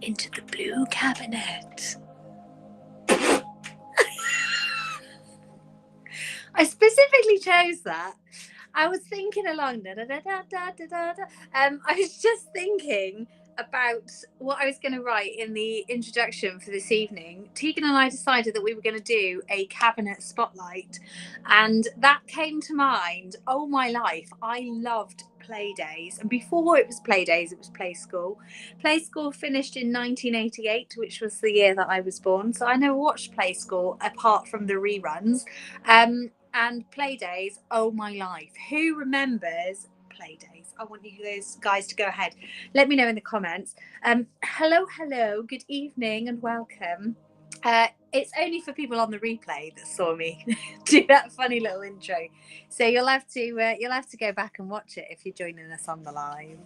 into the blue cabinet. I specifically chose that. I was thinking along, I was just thinking about what I was going to write in the introduction for this evening. Tegan and I decided that we were going to do a cabinet spotlight, and that came to mind. Oh my life, I loved play days, and before it was play days, it was play school. Play school finished in 1988, which was the year that I was born, so I never watched play school apart from the reruns. And play days, oh my life. Who remembers play days? I want you guys to go ahead. Let me know in the comments. Hello, good evening and welcome. It's only for people on the replay that saw me do that funny little intro. So you'll have to go back and watch it if you're joining us on the live.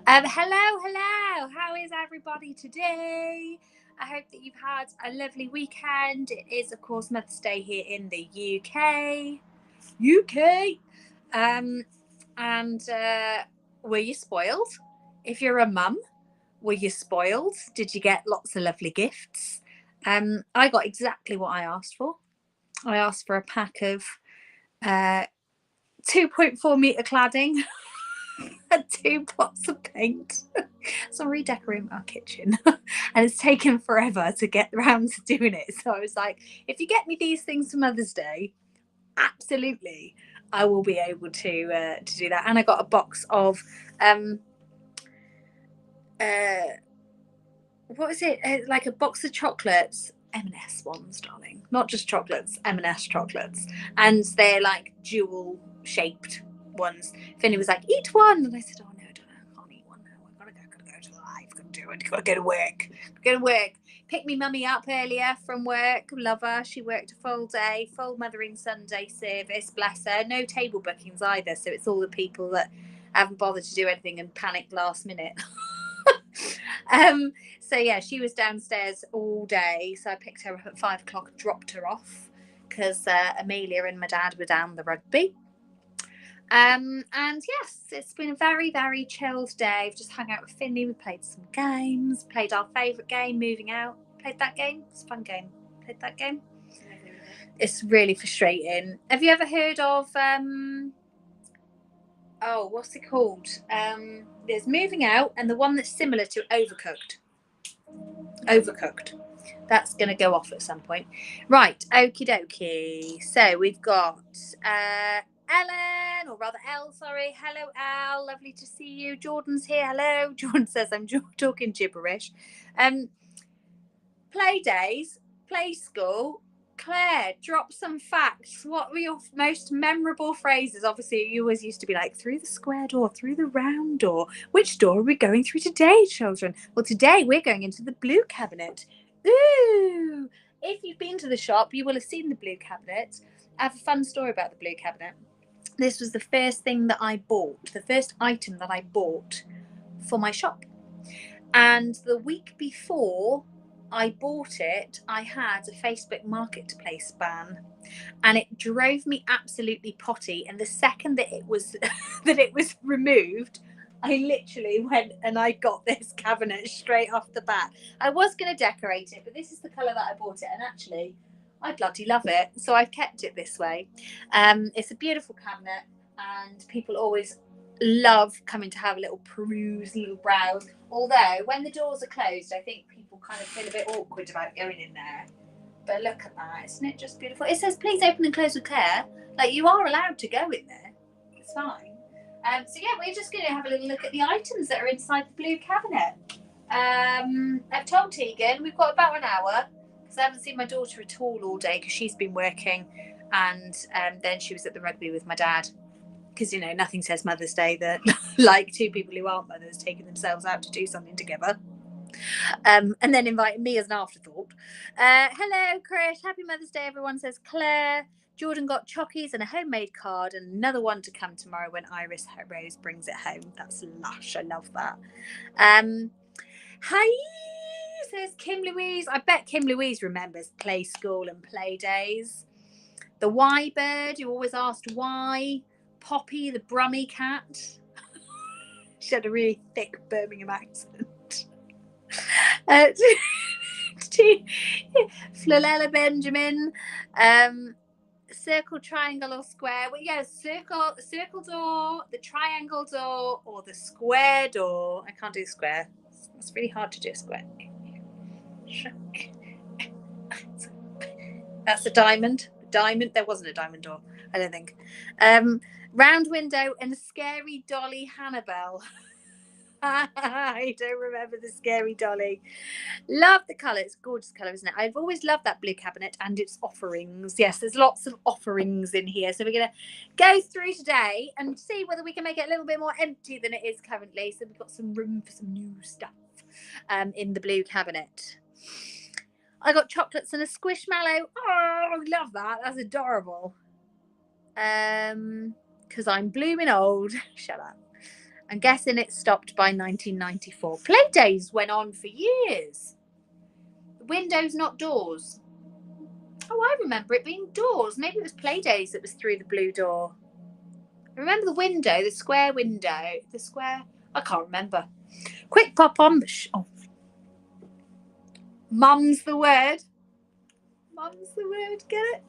Hello. How is everybody today? I hope that you've had a lovely weekend. It is, of course, Mother's Day here in the UK. And were you spoiled? If you're a mum, were you spoiled? Did you get lots of lovely gifts? I got exactly what I asked for. I asked for a pack of 2.4 metre cladding and 2 pots of paint. So I'm redecorating our kitchen and it's taken forever to get around to doing it. So I was like, if you get me these things for Mother's Day, absolutely, I will be able to do that. And I got a box of what is it? Like a box of chocolates, M&S ones, darling, not just chocolates, M&S chocolates, and they're like jewel shaped ones. Finny was like, eat one, and I said, oh no, I can't eat one now. I've gotta go to live, gotta go to work. Picked me mummy up earlier from work. Love her. She worked a full day, full Mothering Sunday service. Bless her. No table bookings either. So it's all the people that haven't bothered to do anything and panicked last minute. So yeah, she was downstairs all day. So I picked her up at 5 o'clock, dropped her off because Amelia and my dad were down the rugby. And yes, it's been a very, very chilled day. I've just hung out with Finley. We played some games, played our favourite game, Moving Out. Played that game. It's a fun game. Played that game. It's really frustrating. Have you ever heard of what's it called? There's Moving Out and the one that's similar to Overcooked. That's going to go off at some point. Right, okie dokie. So we've got Ellen, or rather Elle, sorry. Hello, Elle. Lovely to see you. Jordan's here. Hello. Jordan says I'm talking gibberish. Play days, play school. Claire, drop some facts. What were your most memorable phrases? Obviously, you always used to be like, through the square door, through the round door. Which door are we going through today, children? Well, today we're going into the blue cabinet. Ooh! If you've been to the shop, you will have seen the blue cabinet. I have a fun story about the blue cabinet. This was the first thing that I bought, the first item that I bought for my shop. And the week before I bought it, I had a Facebook Marketplace ban, and it drove me absolutely potty. And the second that it was removed, I literally went and I got this cabinet straight off the bat. I was going to decorate it, but this is the colour that I bought it, and actually, I bloody love it. So I've kept it this way. It's a beautiful cabinet, and people always love coming to have a little peruse, a little browse. Although when the doors are closed, I think people kind of feel a bit awkward about going in there. But look at that, isn't it just beautiful? It says please open and close with care. Like, you are allowed to go in there. It's fine. So yeah, we're just going to have a little look at the items that are inside the blue cabinet. I've told Tegan we've got about an hour because I haven't seen my daughter at all day because she's been working, and then she was at the rugby with my dad. Because, you know, nothing says Mother's Day that like two people who aren't mothers taking themselves out to do something together. And then inviting me as an afterthought. Hello, Chris. Happy Mother's Day, everyone, says Claire. Jordan got chockies and a homemade card, and another one to come tomorrow when Iris Rose brings it home. That's lush. I love that. Hi, says Kim Louise. I bet Kim Louise remembers play school and play days. The Y bird, you always asked why. Poppy, the Brummy cat. She had a really thick Birmingham accent. Uh, Florella Benjamin. Circle, triangle, or square. Well, yeah, circle door, the triangle door, or the square door. I can't do square. It's really hard to do a square. That's a diamond. Diamond. There wasn't a diamond door, I don't think. Round window and scary dolly Hannibal. I don't remember the scary dolly. Love the colour. It's a gorgeous colour, isn't it? I've always loved that blue cabinet and its offerings. Yes, there's lots of offerings in here. So we're going to go through today and see whether we can make it a little bit more empty than it is currently. So we've got some room for some new stuff in the blue cabinet. I got chocolates and a squishmallow. Oh, I love that. That's adorable. Because I'm blooming old. Shut up. I'm guessing it stopped by 1994. Playdays went on for years. Windows, not doors. Oh, I remember it being doors. Maybe it was Playdays that was through the blue door. I remember the window, the square window. The square... I can't remember. Quick pop on. Oh. Mum's the word. Mum's the word. Get it?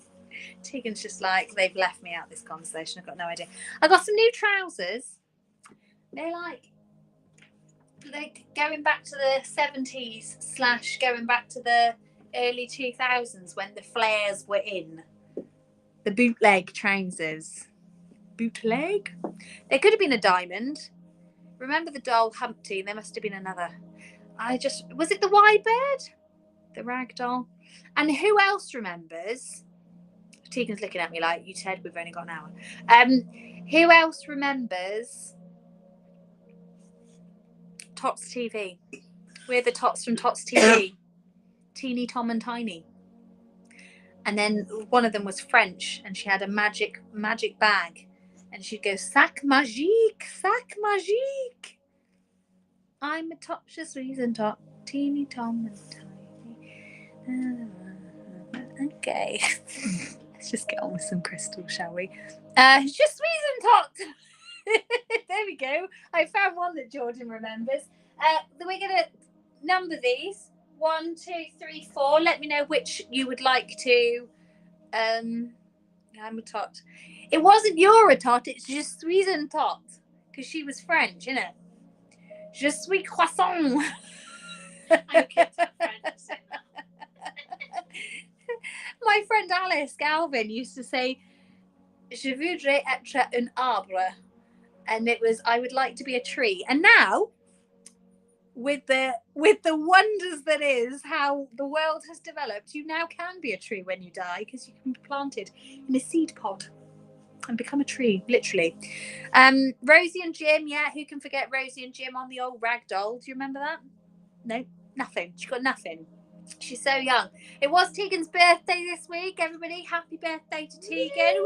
Tegan's just like, they've left me out of this conversation. I've got no idea. I got some new trousers. They're like going back to the 70s / going back to the early 2000s when the flares were in. The bootleg trousers. Bootleg? There could have been a diamond. Remember the doll Humpty? There must have been another. Was it the wide bird? The rag doll? And who else remembers? Tegan's looking at me like, you said we've only got an hour. Who else remembers Tots TV? We're the Tots from Tots TV. Teeny, Tom and Tiny. And then one of them was French and she had a magic bag. And she'd go, sac magique, sac magique. I'm a top, just reason top. Teeny, Tom and Tiny. Okay. Let's just get on with some crystals, shall we? Just reason top. There we go. I found one that Jordan remembers. We're going to number these. 1, 2, 3, 4. Let me know which you would like to. I'm a tot. It wasn't you're a tot. It's je suis un tot because she was French, isn't it? Je suis croissant. My friend Alice Galvin used to say, "Je voudrais être un arbre," and it was, I would like to be a tree. And now, with the wonders that is how the world has developed, you now can be a tree when you die because you can be planted in a seed pod and become a tree, literally. Rosie and Jim, yeah, who can forget Rosie and Jim on the old rag doll? Do you remember that? No, nothing. She got nothing. She's so young. It was Tegan's birthday this week, everybody. Happy birthday to Tegan.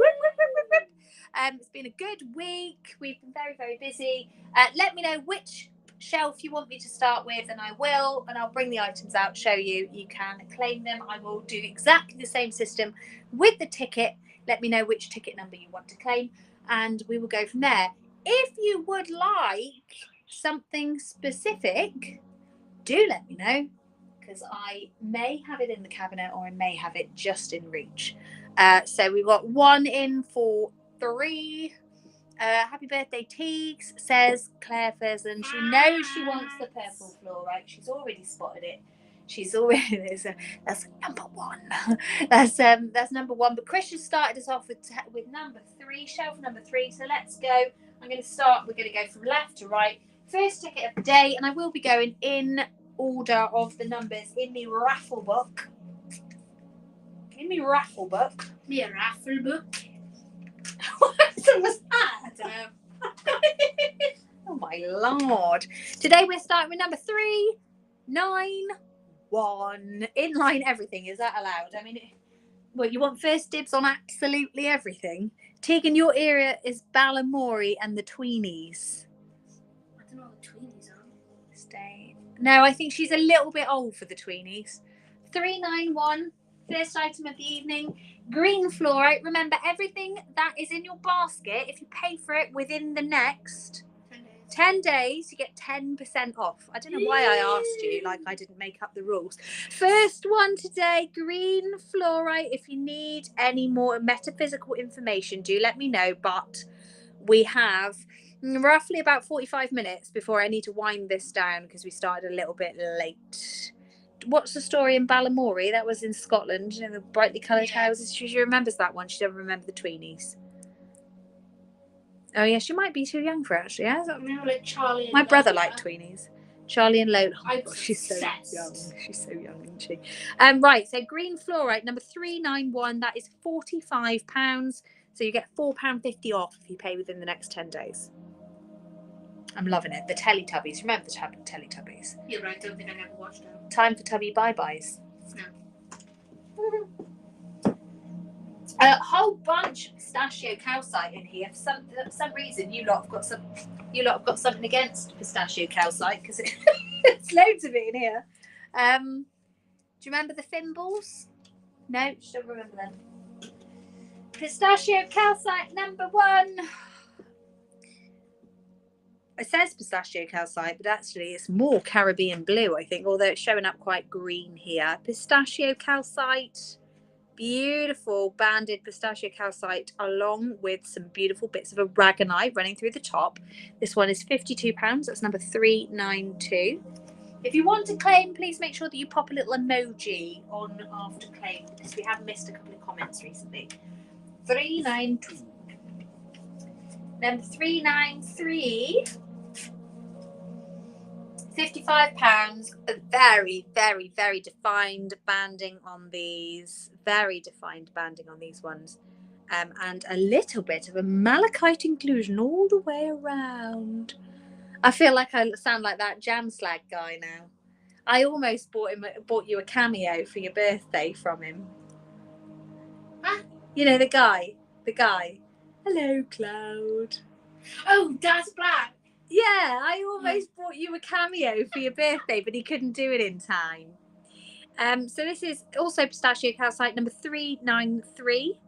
It's been a good week. We've been very, very busy. Let me know which shelf you want me to start with and I will, and I'll bring the items out, show you. You can claim them. I will do exactly the same system with the ticket. Let me know which ticket number you want to claim and we will go from there. If you would like something specific, do let me know because I may have it in the cabinet or I may have it just in reach. So we've got 1 in for 3. Happy birthday, Teagues, says Claire Fersen. She knows she wants the purple fluorite. She's already spotted it. She's already that's number 1. That's number 1. But Chris just started us off with number 3, shelf number 3. So let's go. I'm going to start. We're going to go from left to right. First ticket of the day, and I will be going in order of the numbers in the raffle book. Me raffle book. What was that? I don't know. Oh my lord. Today we're starting with number 3, 9, 1. Inline everything. Is that allowed? I mean, well, you want first dibs on absolutely everything? Tegan, your area is Balamory and the Tweenies. I don't know what the Tweenies are. Stay. No, I think she's a little bit old for the Tweenies. 391. First item of the evening, green fluorite. Remember, everything that is in your basket, if you pay for it within the next 10 days. 10 days, you get 10% off. I don't know why I asked you, like I didn't make up the rules. First one today, green fluorite. If you need any more metaphysical information, do let me know. But we have roughly about 45 minutes before I need to wind this down because we started a little bit late. What's the story in Balamory? That was in Scotland, you know, the brightly coloured houses. She remembers that one. She doesn't remember the tweenies. Oh yeah, she might be too young for it, actually. Yeah? No, like Charlie and My brother Lola. liked tweenies. Charlie and Lola. I'm she's so obsessed. young. She's so young, isn't she? Right, so green fluorite number 391. That is £45. So you get £4.50 off if you pay within the next 10 days. I'm loving it. The Teletubbies. Remember the Teletubbies? Yeah, but I don't think I ever watched them. Time for Tubby bye-byes. No. A whole bunch of pistachio calcite in here. For some reason, you lot have got something against pistachio calcite because there's loads of it in here. Do you remember the Thimbles? No, just don't remember them. Pistachio calcite number 1. It says pistachio calcite, but actually it's more Caribbean blue, I think, although it's showing up quite green here. Pistachio calcite. Beautiful banded pistachio calcite along with some beautiful bits of aragonite running through the top. This one is £52. That's number 392. If you want to claim, please make sure that you pop a little emoji on after claim because we have missed a couple of comments recently. 392. Number 393. £55. A very, very, very defined banding on these. Very defined banding on these ones. And a little bit of a malachite inclusion all the way around. I feel like I sound like that jam slag guy now. I almost bought you a cameo for your birthday from him. Huh? You know, the guy. Hello, Cloud. Oh, that's black. Yeah, I almost bought you a cameo for your birthday, but he couldn't do it in time. So this is also pistachio calcite number 393,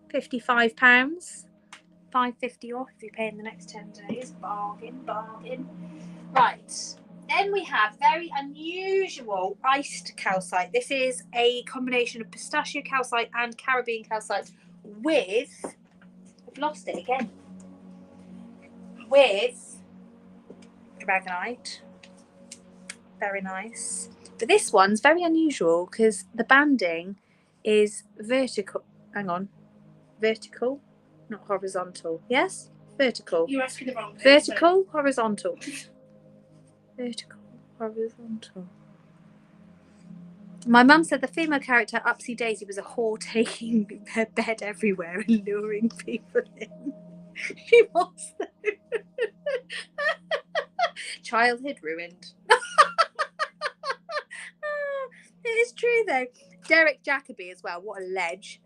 £55, £5.50 off if you pay in the next 10 days. Bargain. Right. Then we have very unusual iced calcite. This is a combination of pistachio calcite and Caribbean calcite with, I've lost it again, with aragonite. Very nice. But this one's very unusual because the banding is vertical. Hang on. Vertical, not horizontal. Yes? Vertical. You're asking the wrong person. Vertical, horizontal. Vertical, horizontal. My mum said the female character Upsy Daisy was a whore taking her bed everywhere and luring people in. She was though. Childhood ruined. It is true though. Derek Jacobi as well. What a ledge.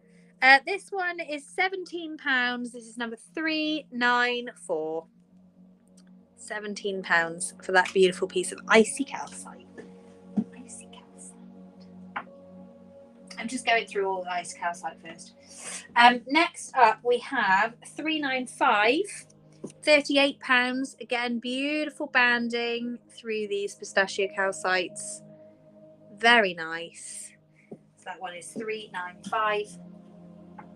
This one is £17. This is number 394. £17 for that beautiful piece of icy calcite. Icy calcite. I'm just going through all the icy calcite first. Next up we have 395. £38. Again, beautiful banding through these pistachio calcites. Very nice. So that one is 395.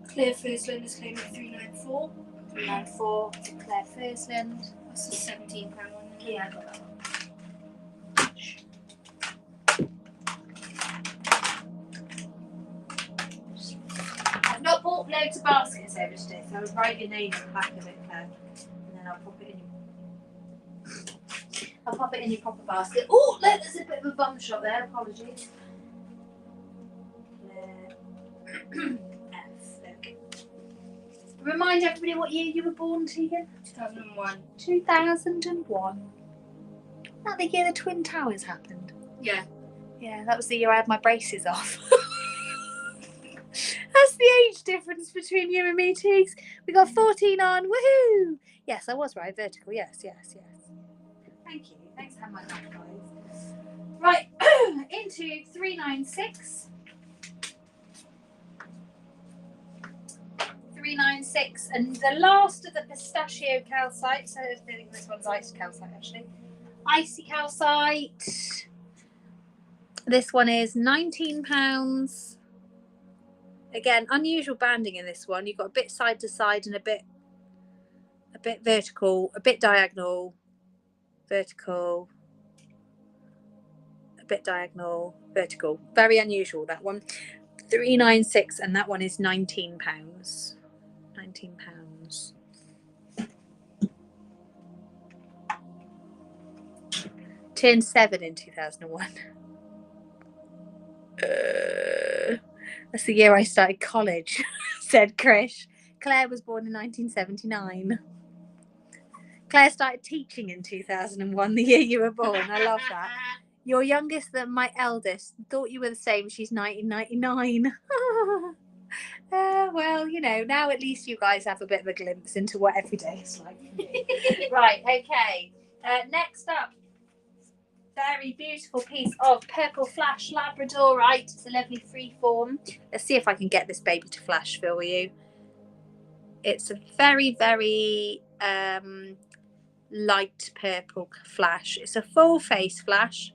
Claire Fursland is claiming 394. 394 to Claire Fursland. That's a £17 one. Yeah, I got that one. I've not bought loads of baskets over today, so I would write your name on the back of it, Claire, and then I'll pop it in. I'll pop it in your proper basket. Oh, look, there's a bit of a bum shot there. Apologies. Remind everybody what year you were born, Tegan. 2001. 2001. That the year the Twin Towers happened. Yeah. Yeah, that was the year I had my braces off. That's the age difference between you and me, Teags. We got 14 on. Woohoo! Yes, I was right. Vertical. Yes. Thank you. Thanks for having my back, guys. Right, into 396. 396, and the last of the pistachio calcite. So I think this one's icy calcite actually. Icy calcite. This one is £19. Again, unusual banding in this one. You've got a bit side to side and a bit vertical, a bit diagonal, vertical, a bit diagonal, vertical. Very unusual, that one. 396, and that one is £19. £19. Turned 7 in 2001. That's the year I started college, said Krish. Claire was born in 1979. Claire started teaching in 2001, the year you were born. I love that. You're youngest than my eldest. Thought you were the same. She's 1999. Well, you know, now at least you guys have a bit of a glimpse into what every day is like. Right, okay. Next up, very beautiful piece of purple flash Labradorite. It's a lovely free form. Let's see if I can get this baby to flash for you. It's a very, very light purple flash. It's a full face flash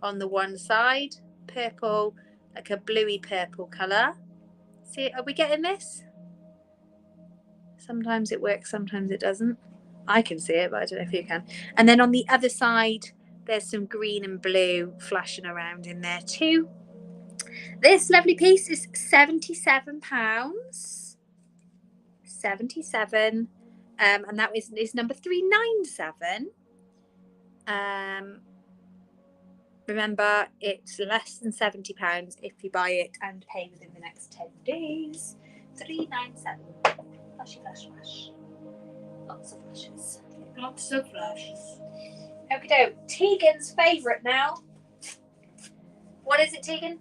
on the one side, purple, like a bluey purple colour. See, are we getting this? Sometimes it works, sometimes it doesn't. I can see it, but I don't know if you can. And then on the other side, there's some green and blue flashing around in there too. This lovely piece is £77. 77. And that is number 397. Remember, it's less than £70 if you buy it and pay within the next 10 days. 397. Flashy, flash, flash. Lots of flashes. Lots of flashes. Okie doke. Tegan's favourite now. What is it, Tegan?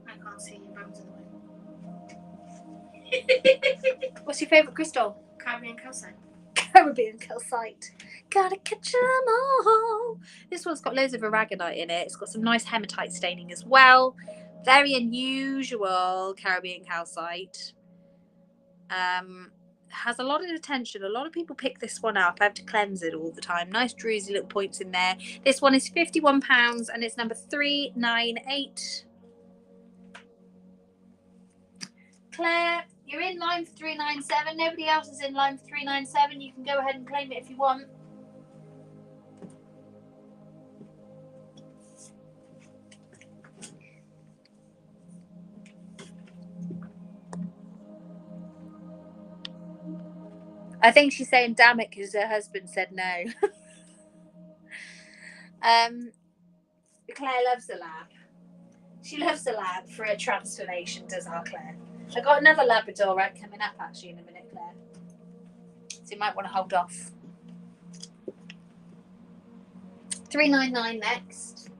I can't see your bones in the way. What's your favourite crystal? Caribbean calcite. Caribbean calcite. Gotta catch 'em all. This one's got loads of aragonite in it. It's got some nice hematite staining as well. Very unusual Caribbean calcite. Has a lot of attention. A lot of people pick this one up. I have to cleanse it all the time. Nice druzy little points in there. This one is £51 and it's number 398. Claire, you're in line for 397. Nobody else is in line for 397. You can go ahead and claim it if you want. I think she's saying damn it because her husband said no. Claire loves the lab. She loves the lab for a transformation, does our Claire. I've got another Labradorite coming up actually in a minute, Claire. So you might want to hold off. 399 next.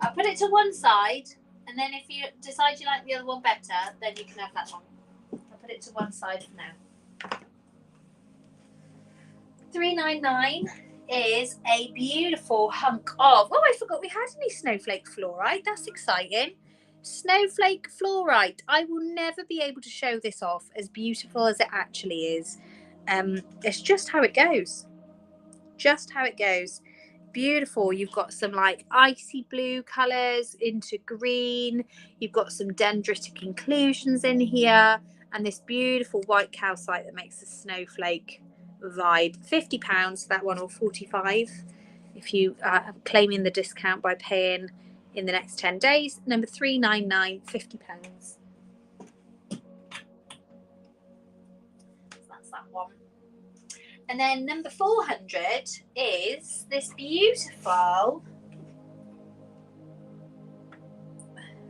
I'll put it to one side, and then if you decide you like the other one better, then you can have that one. I'll put it to one side for now. 399 is a beautiful hunk of, oh, I forgot we had any snowflake fluorite. That's exciting. Snowflake fluorite. I will never be able to show this off as beautiful as it actually is. It's just how it goes. Just how it goes. Beautiful. You've got some like icy blue colours into green. You've got some dendritic inclusions in here, and this beautiful white calcite that makes a snowflake vibe. £50 that one, or 45 if you are claiming the discount by paying in the next 10 days. Number 399, £50. So that's that one. And then number 400 is this beautiful,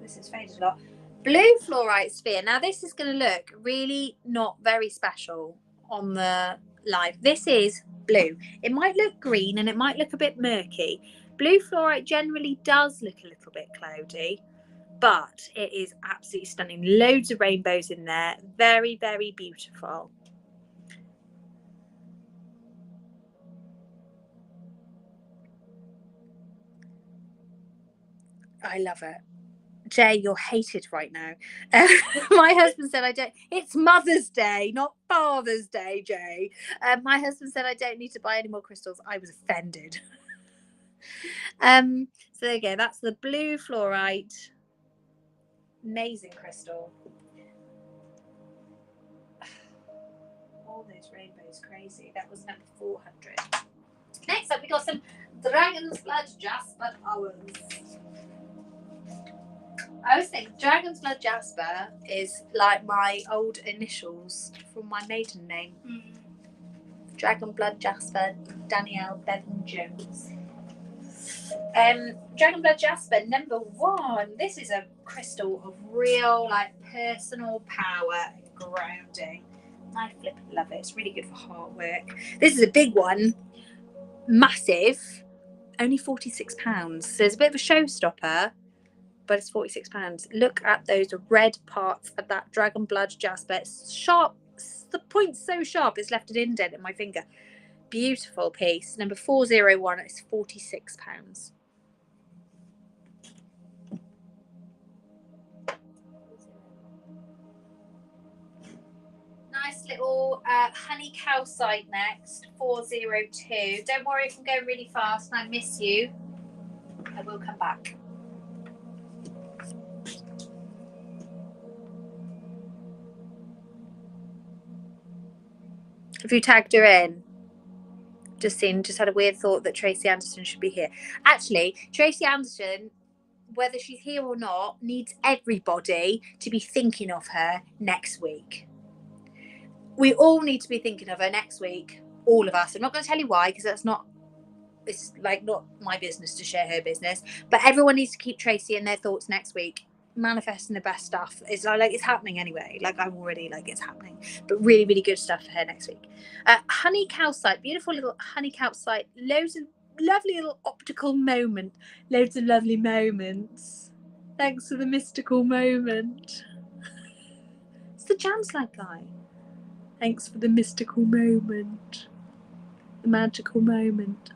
this is faded a lot, blue fluorite sphere. Now this is going to look really not very special on the live. This is blue. It might look green and it might look a bit murky. Blue fluorite generally does look a little bit cloudy, but it is absolutely stunning. Loads of rainbows in there. Very, very beautiful. I love it. Jay, you're hated right now. My husband said I don't. It's Mother's Day, not Father's Day, Jay. My husband said I don't need to buy any more crystals. I was offended. So there you go. That's the blue fluorite. Amazing crystal. All those rainbows, crazy. That was number 400. Next up, we got some Dragon's Blood Jasper Owens. I always think Dragon's Blood Jasper is like my old initials from my maiden name. Dragon Blood Jasper Danielle Bevan Jones. Dragon Blood Jasper number 1. This is a crystal of real, like, personal power and grounding. I flippin' love it. It's really good for heart work. This is a big one, massive, only £46. So it's a bit of a showstopper, but it's £46. Look at those red parts of that Dragon Blood Jasper. It's sharp. The point's so sharp, it's left an indent in my finger. Beautiful piece. Number 401. It's £46. Nice little honey calcite next, 402. Don't worry if I'm going really fast and I miss you. I will come back. Have you tagged her in? Just had a weird thought that Tracy Anderson should be here. Actually, Tracy Anderson, whether she's here or not, needs everybody to be thinking of her next week. We all need to be thinking of her next week. All of us. I'm not going to tell you why, because it's not my business to share her business. But everyone needs to keep Tracy in their thoughts next week. Manifesting the best stuff. It's like it's happening anyway. Like I'm already like it's happening. But really, really good stuff for her next week. Honey calcite, beautiful little honey calcite. Loads of lovely little optical moment. Loads of lovely moments. Thanks for the mystical moment. It's the jam slide guy. Thanks for the mystical moment. The magical moment.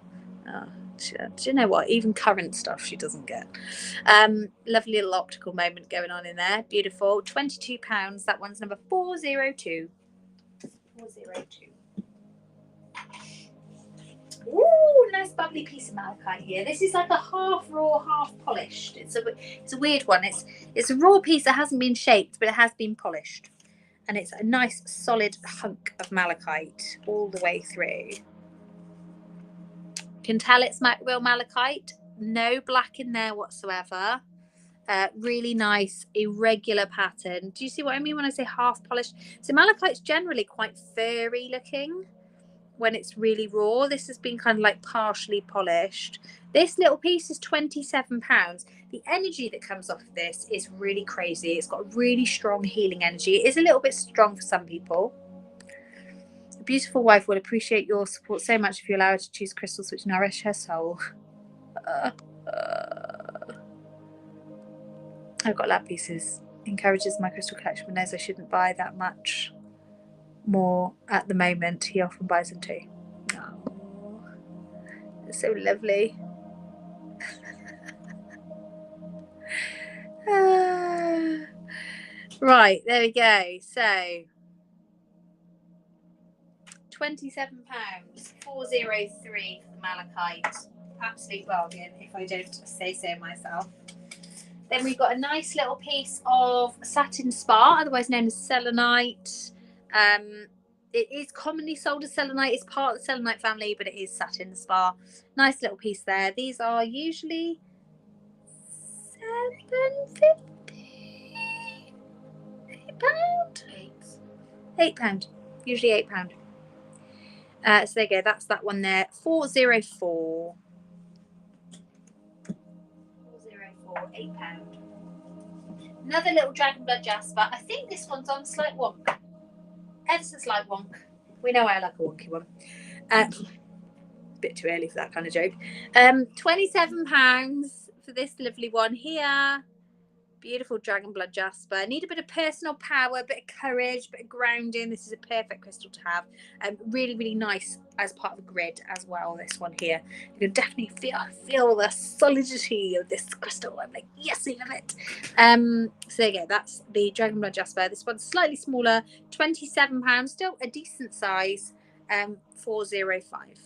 Do you know what? Even current stuff she doesn't get. Lovely little optical moment going on in there. Beautiful. £22. That one's number 402. 402. Ooh, nice bubbly piece of malachite here. This is like a half raw, half polished. It's a weird one. It's a raw piece that hasn't been shaped, but it has been polished. And it's a nice solid hunk of malachite all the way through. Can tell it's real malachite. No black in there whatsoever. Really nice irregular pattern. Do you see what I mean when I say half polished? So malachite's generally quite furry looking when it's really raw. This has been kind of like partially polished. This little piece is £27. The energy that comes off of this is really crazy. It's got really strong healing energy. It is a little bit strong for some people. A beautiful wife will appreciate your support so much if you allow her to choose crystals which nourish her soul. I've got lab pieces. Encourages my crystal collection but knows I shouldn't buy that much more at the moment. He often buys them too. Oh, it's so lovely. Right, there we go. So £27, 403 for the malachite. Absolute bargain, if I don't say so myself. Then we've got a nice little piece of satin spar, otherwise known as selenite. It is commonly sold as selenite. It's part of the selenite family, but it is satin spar. Nice little piece there. These are usually £7.50. £8. Usually £8. So there you go. That's that one there. 404. 404, £8. Another little Dragon Blood Jasper. I think this one's on slight wonk. Ever so slight wonk. We know I like a wonky one. A bit too early for that kind of joke. £27 for this lovely one here. Beautiful dragon blood jasper. Need a bit of personal power, a bit of courage, a bit of grounding. This is a perfect crystal to have. Really, really nice as part of the grid as well. This one here, you can definitely feel the solidity of this crystal. I'm like, yes, I love it. So there you go. That's the dragon blood jasper. This one's slightly smaller, £27. Still a decent size. 405.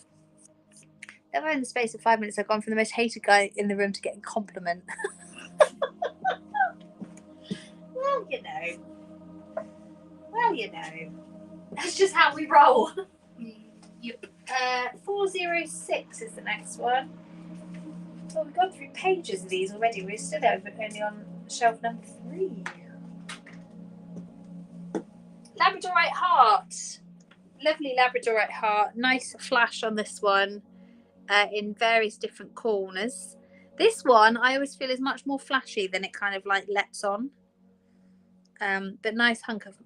Never in the space of 5 minutes, I've gone from the most hated guy in the room to getting compliment. Well, you know. That's just how we roll. Yep. 406 is the next one. Well, we've gone through pages of these already. We're still only on shelf number 3. Labradorite heart. Lovely Labradorite heart. Nice flash on this one in various different corners. This one I always feel is much more flashy than it kind of like lets on. But nice hunk of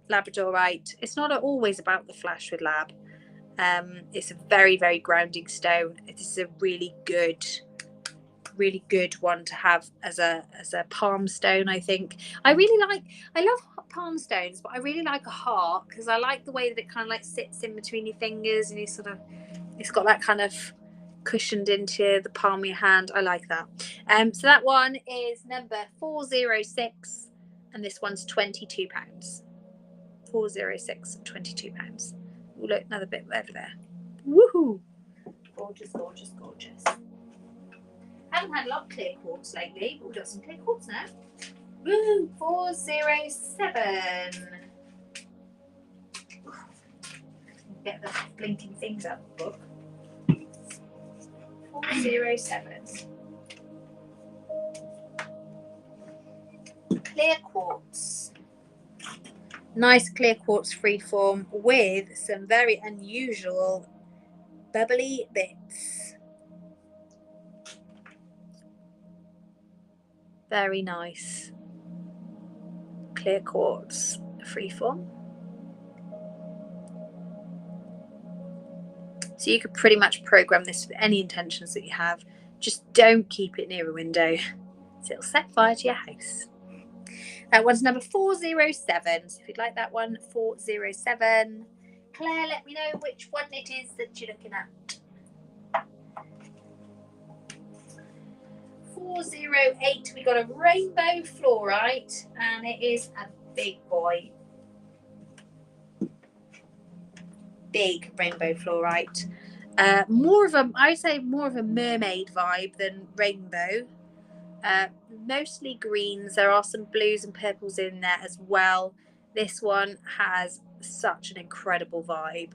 Labradorite. It's not always about the flash with lab. It's a very, very grounding stone. It is a really good one to have as a palm stone. I think I love palm stones, but I really like a heart because I like the way that it kind of like sits in between your fingers and it's got that kind of cushioned into the palm of your hand. I like that. So that one is number 406 and this one's £22. 406 and £22. Oh, look, another bit over there. Woohoo! Gorgeous, gorgeous, gorgeous. Haven't had a lot of clear quartz lately, but we've got some clear quartz now. Woo! 407. Get the blinking things out of the book. 407. Clear quartz. Nice clear quartz freeform with some very unusual bubbly bits. Very nice. Clear quartz freeform. So you could pretty much program this with any intentions that you have. Just don't keep it near a window, so it'll set fire to your house. That one's number 407. So if you'd like that one, 407. Claire, let me know which one it is that you're looking at. 408. We got a rainbow fluorite, and it is a big boy. Big rainbow fluorite. More of a, I would say, more of a mermaid vibe than rainbow. Mostly greens. There are some blues and purples in there as well. This one has such an incredible vibe.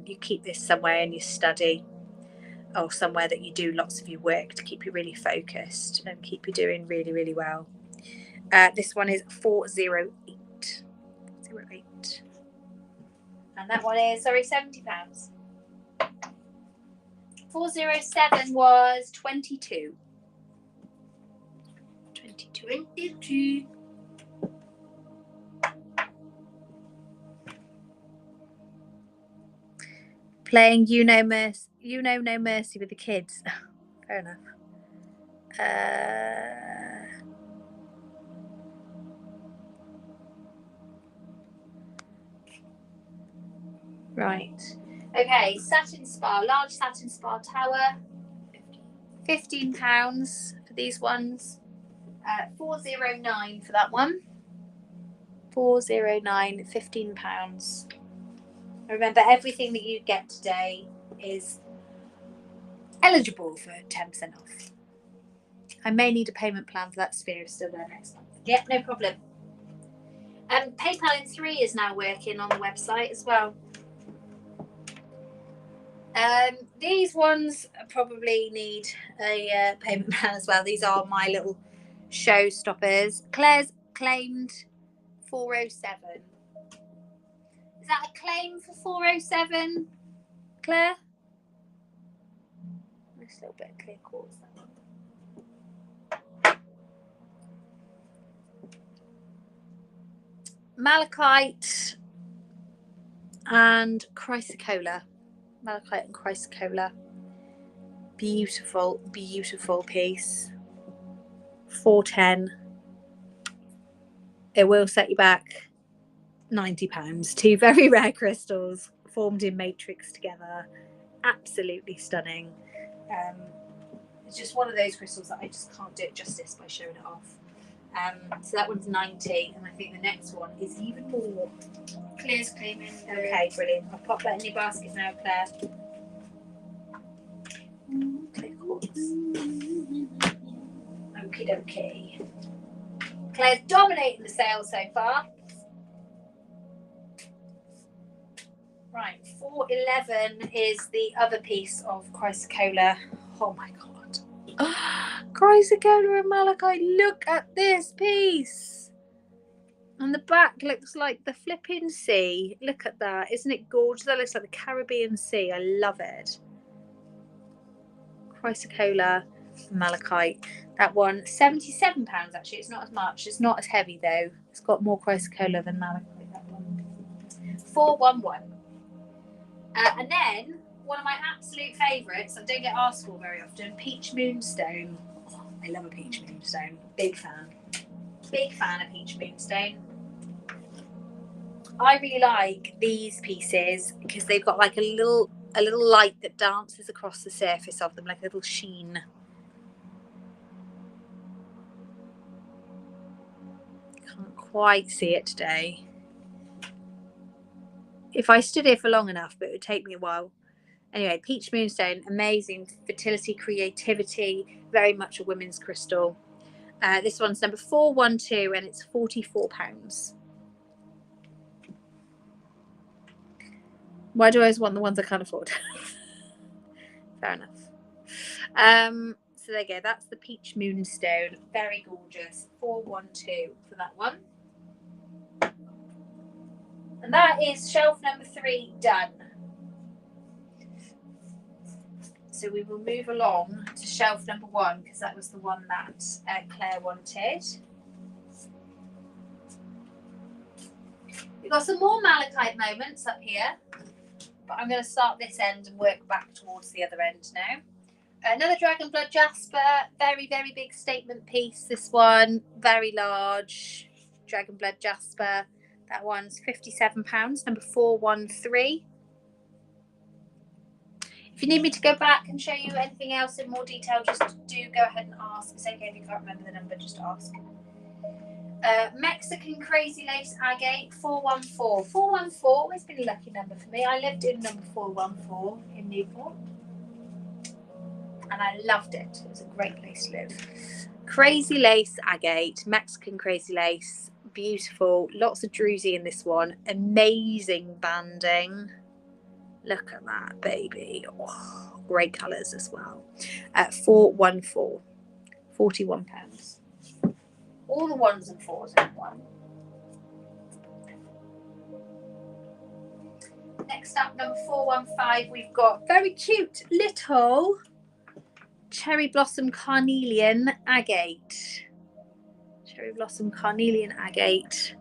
You keep this somewhere in your study or somewhere that you do lots of your work to keep you really focused and keep you doing really, really well. This one is 408. 408. And that one is, sorry, £70. 407 was 22. 22. Playing You Know No Mercy with the kids. Fair enough. Right. Okay, satin spa, large satin spa tower. £15 for these ones. 409 for that one. 409, £15. Remember, everything that you get today is eligible for 10% off. I may need a payment plan for that sphere still there next month. Yeah, no problem. PayPal in 3 is now working on the website as well. These ones probably need a payment plan as well. These are my little showstoppers. Claire's claimed 407. Is that a claim for 407, Claire? Nice little bit of clear quartz. Malachite and chrysocolla. Malachite and chrysocolla. Beautiful, beautiful piece. 410. it will set you back £90. Two very rare crystals formed in matrix together. Absolutely stunning. It's just one of those crystals that I just can't do it justice by showing it off. So that one's 90, and I think the next one is even more. Claire's claiming. Okay, brilliant. I'll pop that in your basket now, Claire. Click Okie dokie. Claire's dominating the sale so far. Right, 411 is the other piece of chrysocolla. Oh my god. Chrysocolla and malachite. Look at this piece. And the back looks like the flipping sea. Look at that. Isn't it gorgeous? That looks like the Caribbean Sea. I love it. Chrysocolla, malachite. That one, £77 actually. It's not as much. It's not as heavy though. It's got more chrysocolla than malachite. That one. 411. And then one of my absolute favourites, I don't get asked for very often, peach moonstone. Oh, I love a peach moonstone. Big fan. Big fan of peach moonstone. I really like these pieces because they've got like a little light that dances across the surface of them, like a little sheen. Can't quite see it today. If I stood here for long enough, but it would take me a while. Anyway, peach moonstone, amazing fertility, creativity, very much a women's crystal. This one's number 412 and it's £44. Why do I always want the ones I can't afford? Fair enough. So there you go. That's the peach moonstone. Very gorgeous. 412 for that one. And that is shelf number 3 done. So we will move along to shelf number 1 because that was the one that Claire wanted. We've got some more malachite moments up here, but I'm going to start this end and work back towards the other end now. Another Dragon Blood Jasper, very, very big statement piece. This one, very large Dragon Blood Jasper. That one's £57, number 413. If you need me to go back and show you anything else in more detail, just do go ahead and ask. It's okay if you can't remember the number, just ask. Mexican Crazy Lace Agate, 414. 414, always been a lucky number for me. I lived in number 414 in Newport. And I loved it. It was a great place to live. Crazy Lace Agate, Mexican Crazy Lace, beautiful. Lots of druzy in this one. Amazing banding. Look at that, baby. Oh, great colours as well. 414, £41. All the ones and fours in one. Next up, number 415, we've got very cute little Cherry Blossom Carnelian Agate. Cherry Blossom Carnelian Agate.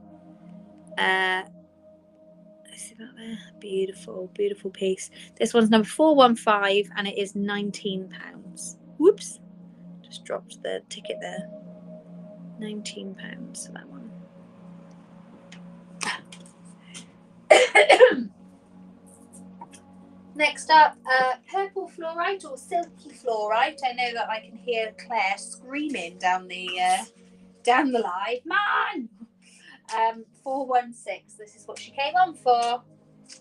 See that there? Beautiful, beautiful piece. This one's number 415 and it is £19. Whoops. Just dropped the ticket there. £19 for that one. Next up, purple fluorite or silky fluorite. I know that I can hear Claire screaming down the live. Man! 416. This is what she came on for.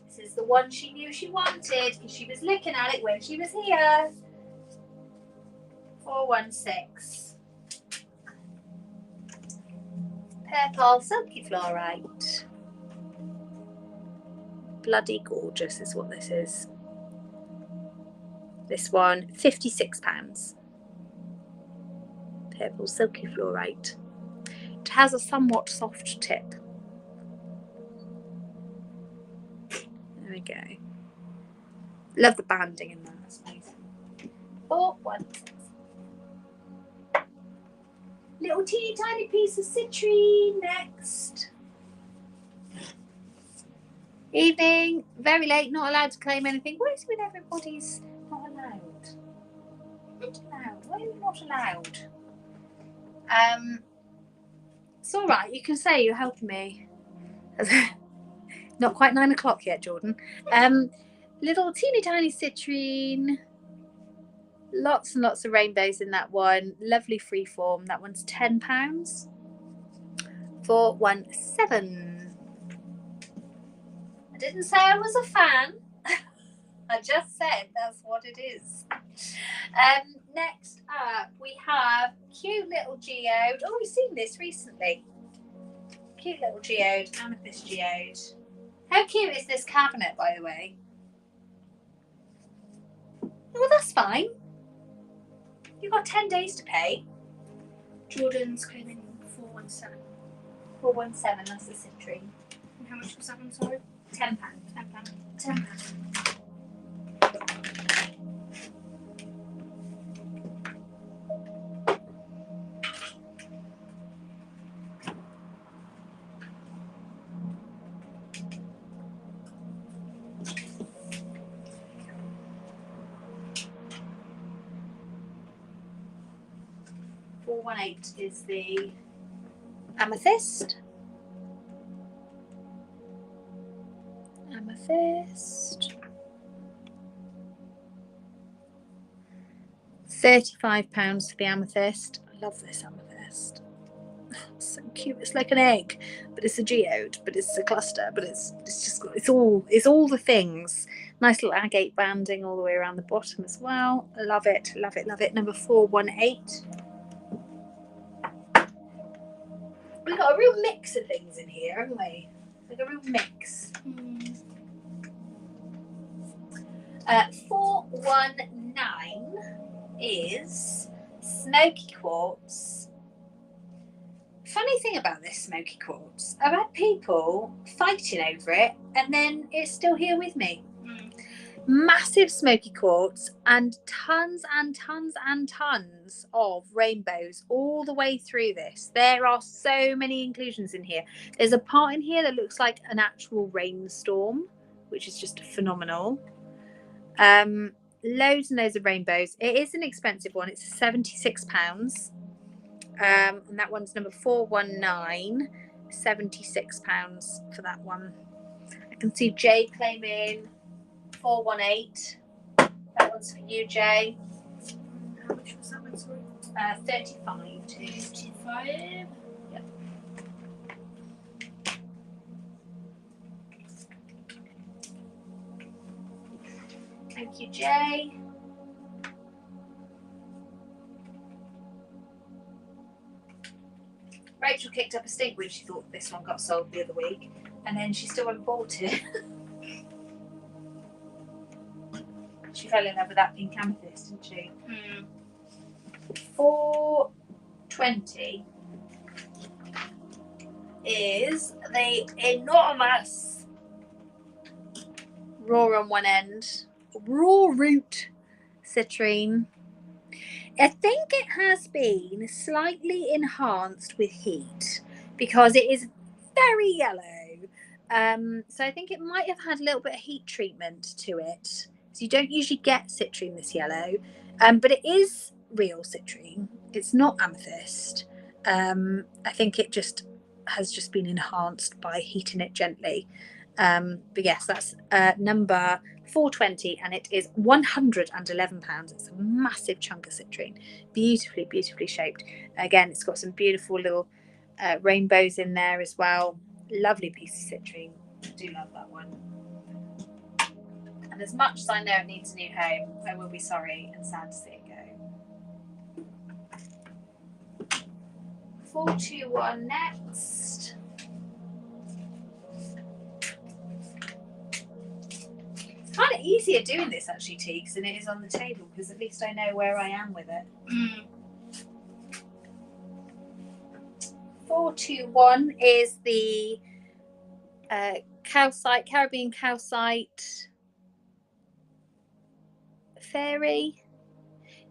This is the one she knew she wanted because she was looking at it when she was here. 416. Purple silky fluorite. Bloody gorgeous is what this is. This one, £56. Purple silky fluorite. It has a somewhat soft tip. There we go. Love the banding in that. That's amazing. 416. Little teeny tiny piece of citrine next. Evening, very late, not allowed to claim anything. What is it with everybody's not allowed? Not allowed. Why are we not allowed? It's all right. You can say you're helping me. Not quite 9 o'clock yet, Jordan. Little teeny tiny citrine. Lots and lots of rainbows in that one. Lovely freeform. That one's £10. 417. I didn't say I was a fan. I just said that's what it is. Next up, we have cute little geode. Oh, we've seen this recently. Cute little geode, amethyst geode. How cute is this cabinet, by the way? Well, that's fine. You've got 10 days to pay. Jordan's claiming 417. 417, that's the citrine. And how much was that one, sorry? £10. £10. £418 is the amethyst. Amethyst. £35 for the amethyst. I love this amethyst. It's so cute. It's like an egg, but it's a geode, but it's a cluster, but it's all the things. Nice little agate banding all the way around the bottom as well. Love it, love it, love it. Number 418. We've got a real mix of things in here, haven't we? Like a real mix. 419 is smoky quartz. Funny thing about this smoky quartz, I've had people fighting over it and then it's still here with me. Massive smoky quartz and tons and tons and tons of rainbows all the way through this. There are so many inclusions in here. There's a part in here that looks like an actual rainstorm, which is just phenomenal. Loads and loads of rainbows. It is an expensive one. It's £76. And that one's number 419. £76 for that one. I can see Jay claiming 418. That one's for you, Jay. How much was that one, sorry? 35 too. 35. Yep. Thank you, Jay. Rachel kicked up a stink when she thought this one got sold the other week, and then she still went and bought it. She fell in love with that pink amethyst, didn't she? 420 is the enormous raw on one end, raw root citrine. I think it has been slightly enhanced with heat because it is very yellow. So I think it might have had a little bit of heat treatment to it. So you don't usually get citrine this yellow, but it is real citrine. It's not amethyst. I think it has just been enhanced by heating it gently. But yes, that's number 420, and it is £111. It's a massive chunk of citrine, beautifully, beautifully shaped. Again, it's got some beautiful little rainbows in there as well. Lovely piece of citrine. I do love that one. And as much as I know it needs a new home, I will be sorry and sad to see it go. 421 next. It's kind of easier doing this actually, Teagues, than it is on the table, because at least I know where I am with it. 421 is the Caribbean calcite fairy.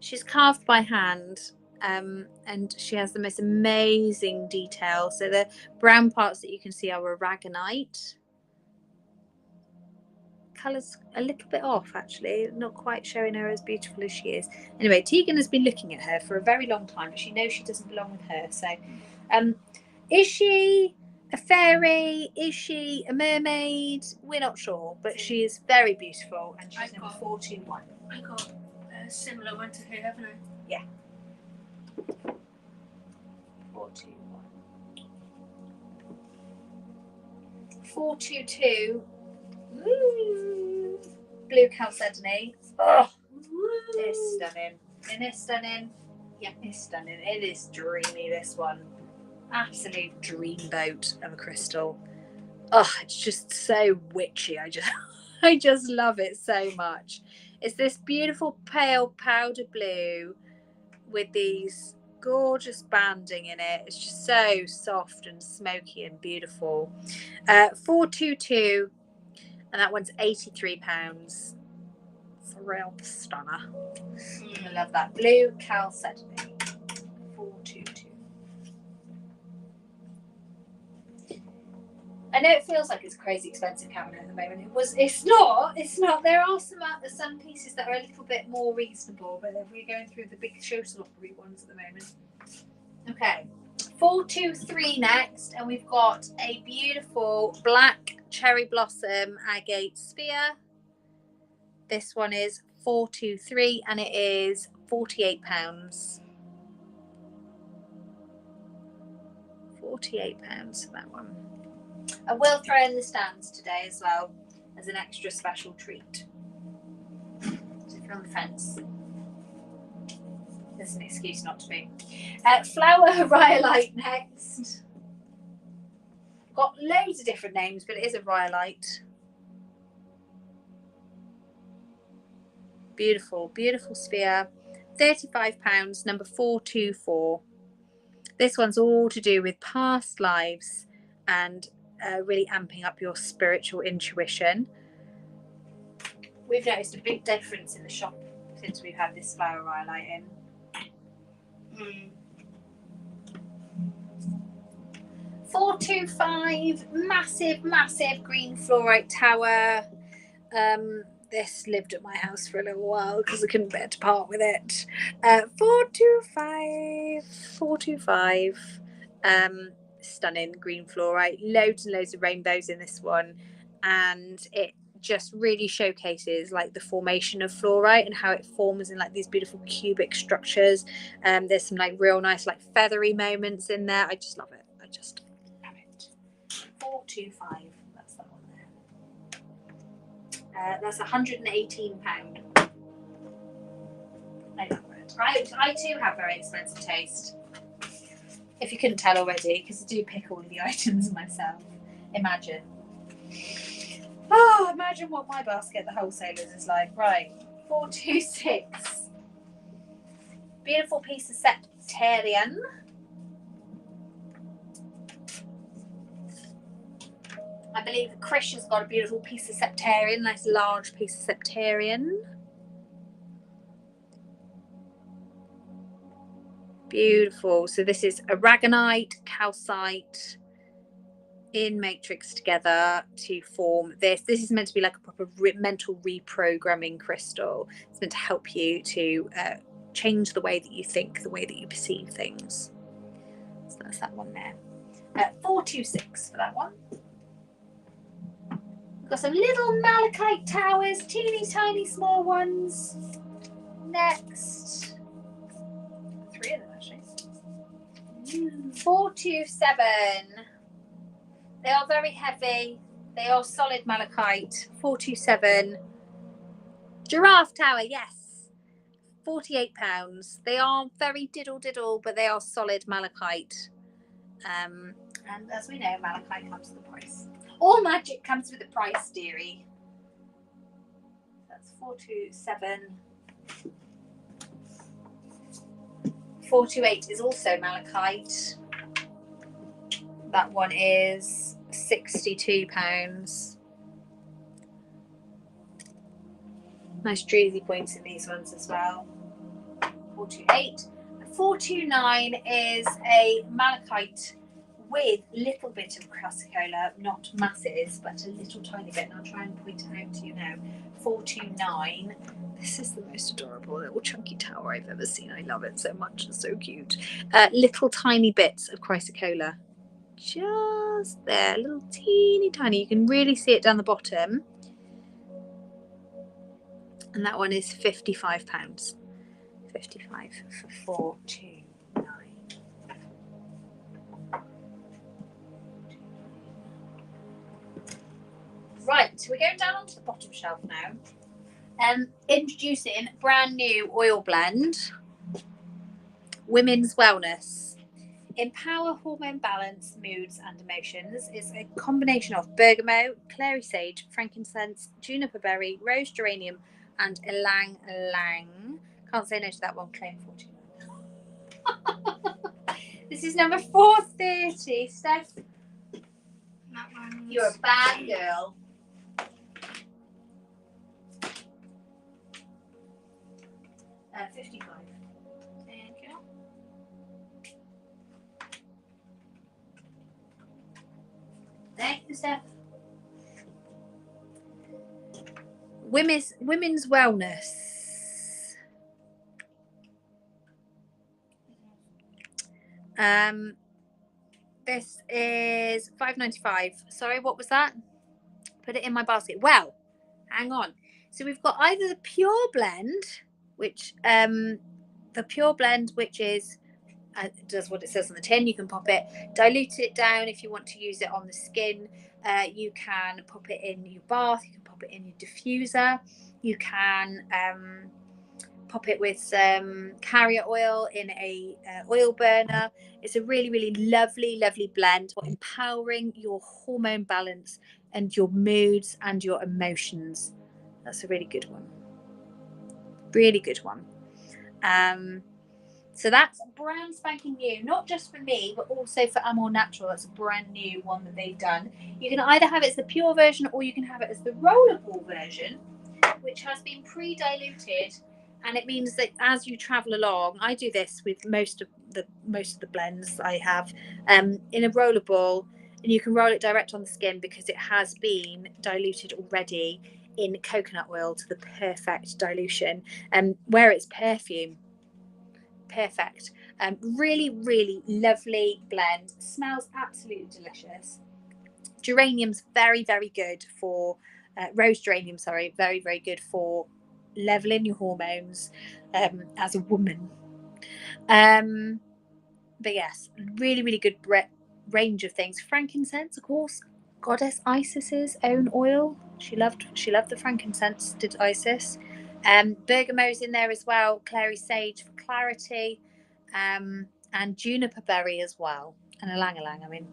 She's carved by hand, and she has the most amazing detail. So the brown parts that you can see are aragonite. Colour's a little bit off actually, not quite showing her as beautiful as she is. Anyway, Tegan has been looking at her for a very long time, but she knows she doesn't belong with her. So Is she a fairy? Is she a mermaid? We're not sure, but she is very beautiful, and she's number 421. I got a similar one to her, haven't I? Yeah. 421. 422. Woo! Blue Chalcedony. Oh, it's stunning. Isn't it stunning? Yeah, it's stunning. It is dreamy, this one. Absolute dreamboat of a crystal. Oh, it's just so witchy. I just love it so much. It's this beautiful pale powder blue with these gorgeous banding in it. It's just so soft and smoky and beautiful. 422, and that one's £83. It's a real stunner. I love that. Blue Chalcedony. 422. I know it feels like it's a crazy expensive cabinet at the moment. It's not. There are some pieces that are a little bit more reasonable, but we're going through the big Showstopper ones at the moment. Okay, 423 next, and we've got a beautiful black cherry blossom agate sphere. This one is 423, and it is £48. £48 for that one. I will throw in the stands today as well as an extra special treat. So if you're on the fence, there's an excuse not to be. Flower rhyolite next. Got loads of different names, but it is a rhyolite. Beautiful, beautiful sphere. £35, number 424. This one's all to do with past lives and really amping up your spiritual intuition. We've noticed a big difference in the shop since we've had this flower rhyolite in. 425, massive green fluorite tower. This lived at my house for a little while because I couldn't bear to part with it. 425. Stunning green fluorite. Loads and loads of rainbows in this one, and it just really showcases like the formation of fluorite and how it forms in like these beautiful cubic structures. There's some like real nice like feathery moments in there. I just love it. 425. That's that one there. That's £118. I love it. I too have very expensive taste. If you couldn't tell already, because I do pick all of the items myself. Imagine what my basket at the wholesalers is like. Right, 426. Beautiful piece of septarian. I believe Krish has got a beautiful piece of septarian, nice large piece of septarian. Beautiful. So this is aragonite, calcite in matrix together to form this. This is meant to be like a proper mental reprogramming crystal. It's meant to help you to change the way that you think, the way that you perceive things. So that's that one there. 426 for that one. We've got some little malachite towers, teeny tiny small ones. Next. 3 of them actually. 427. They are very heavy. They are solid malachite. 427. Giraffe tower, yes. £48. They are very diddle, but they are solid malachite. And as we know, malachite comes with a price. All magic comes with a price, dearie. That's 427. 428 is also malachite. That one is £62. Nice druzy points in these ones as well. 428. 429 is a malachite with a little bit of crassicola, not masses, but a little tiny bit. And I'll try and point it out to you now. 429. This is the most adorable little chunky tower I've ever seen. I love it so much. It's so cute. Little tiny bits of chrysocolla. just there, a little teeny tiny. You can really see it down the bottom. And that one is £55. 55 for 429. Right, so we're going down onto the bottom shelf now. Introducing brand new oil blend, Women's Wellness. Empower hormone balance, moods and emotions is a combination of bergamot, clary sage, frankincense, juniper berry, rose geranium, and ylang ylang. Can't say no to that one. Claim 49. This is number 430. Steph, you're a bad girl. $55. Thank you. Thank you, Steph. Women's Wellness. This is $5.95. Sorry, what was that? Put it in my basket. Well, hang on. So we've got either the pure blend, which is does what it says on the tin. You can pop it, dilute it down if you want to use it on the skin. You can pop it in your bath. You can pop it in your diffuser. You can pop it with some carrier oil in a oil burner. It's a really, really lovely, lovely blend for empowering your hormone balance and your moods and your emotions. That's a really good one. Really good one. So that's brand spanking new, not just for me, but also for Amore Natural. That's a brand new one that they've done. You can either have it as the pure version or you can have it as the rollerball version, which has been pre-diluted. And it means that as you travel along, I do this with most of the blends I have in a rollerball, and you can roll it direct on the skin because it has been diluted already in coconut oil to the perfect dilution. Where it's perfume, perfect. Really, really lovely blend. Smells absolutely delicious. Geranium's very, very good for rose geranium. Sorry, very, very good for leveling your hormones as a woman. But yes, really, really good range of things. Frankincense, of course, Goddess Isis's own oil. She loved the frankincense, did Isis. Bergamot's in there as well. Clary sage for clarity, and juniper berry as well, and ylang ylang. I mean,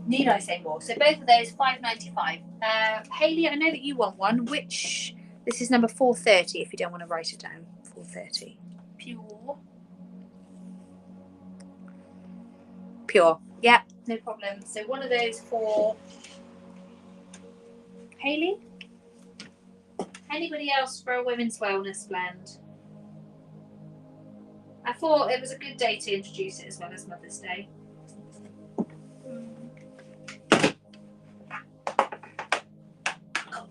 need I say more? So both of those $5.95. Hayley, I know that you want one. Which this is number 430. If you don't want to write it down, 430. Pure. Yeah, no problem. So one of those for Hayley. Anybody else for a women's wellness blend? I thought it was a good day to introduce it as well as Mother's Day.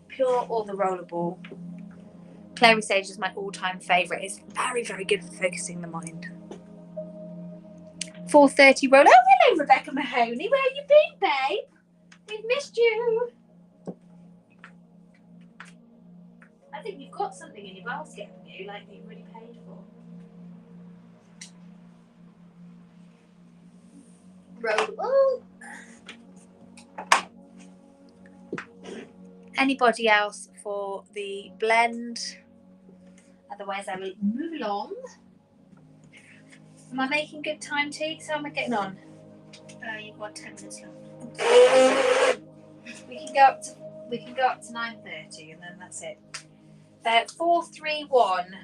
Pure or the rollerball. Clary sage is my all-time favourite. It's very, very good for focusing the mind. 430 roll. Oh, hello, Rebecca Mahoney. Where you been, babe? We've missed you. I think you've got something in your basket, haven't you? Like you've already paid for. Roll. Anybody else for the blend? Otherwise, I will move along. Am I making good time, Teagues? How am I getting on? You've got 10 minutes left. We can go up to 9:30, and then that's it. 431.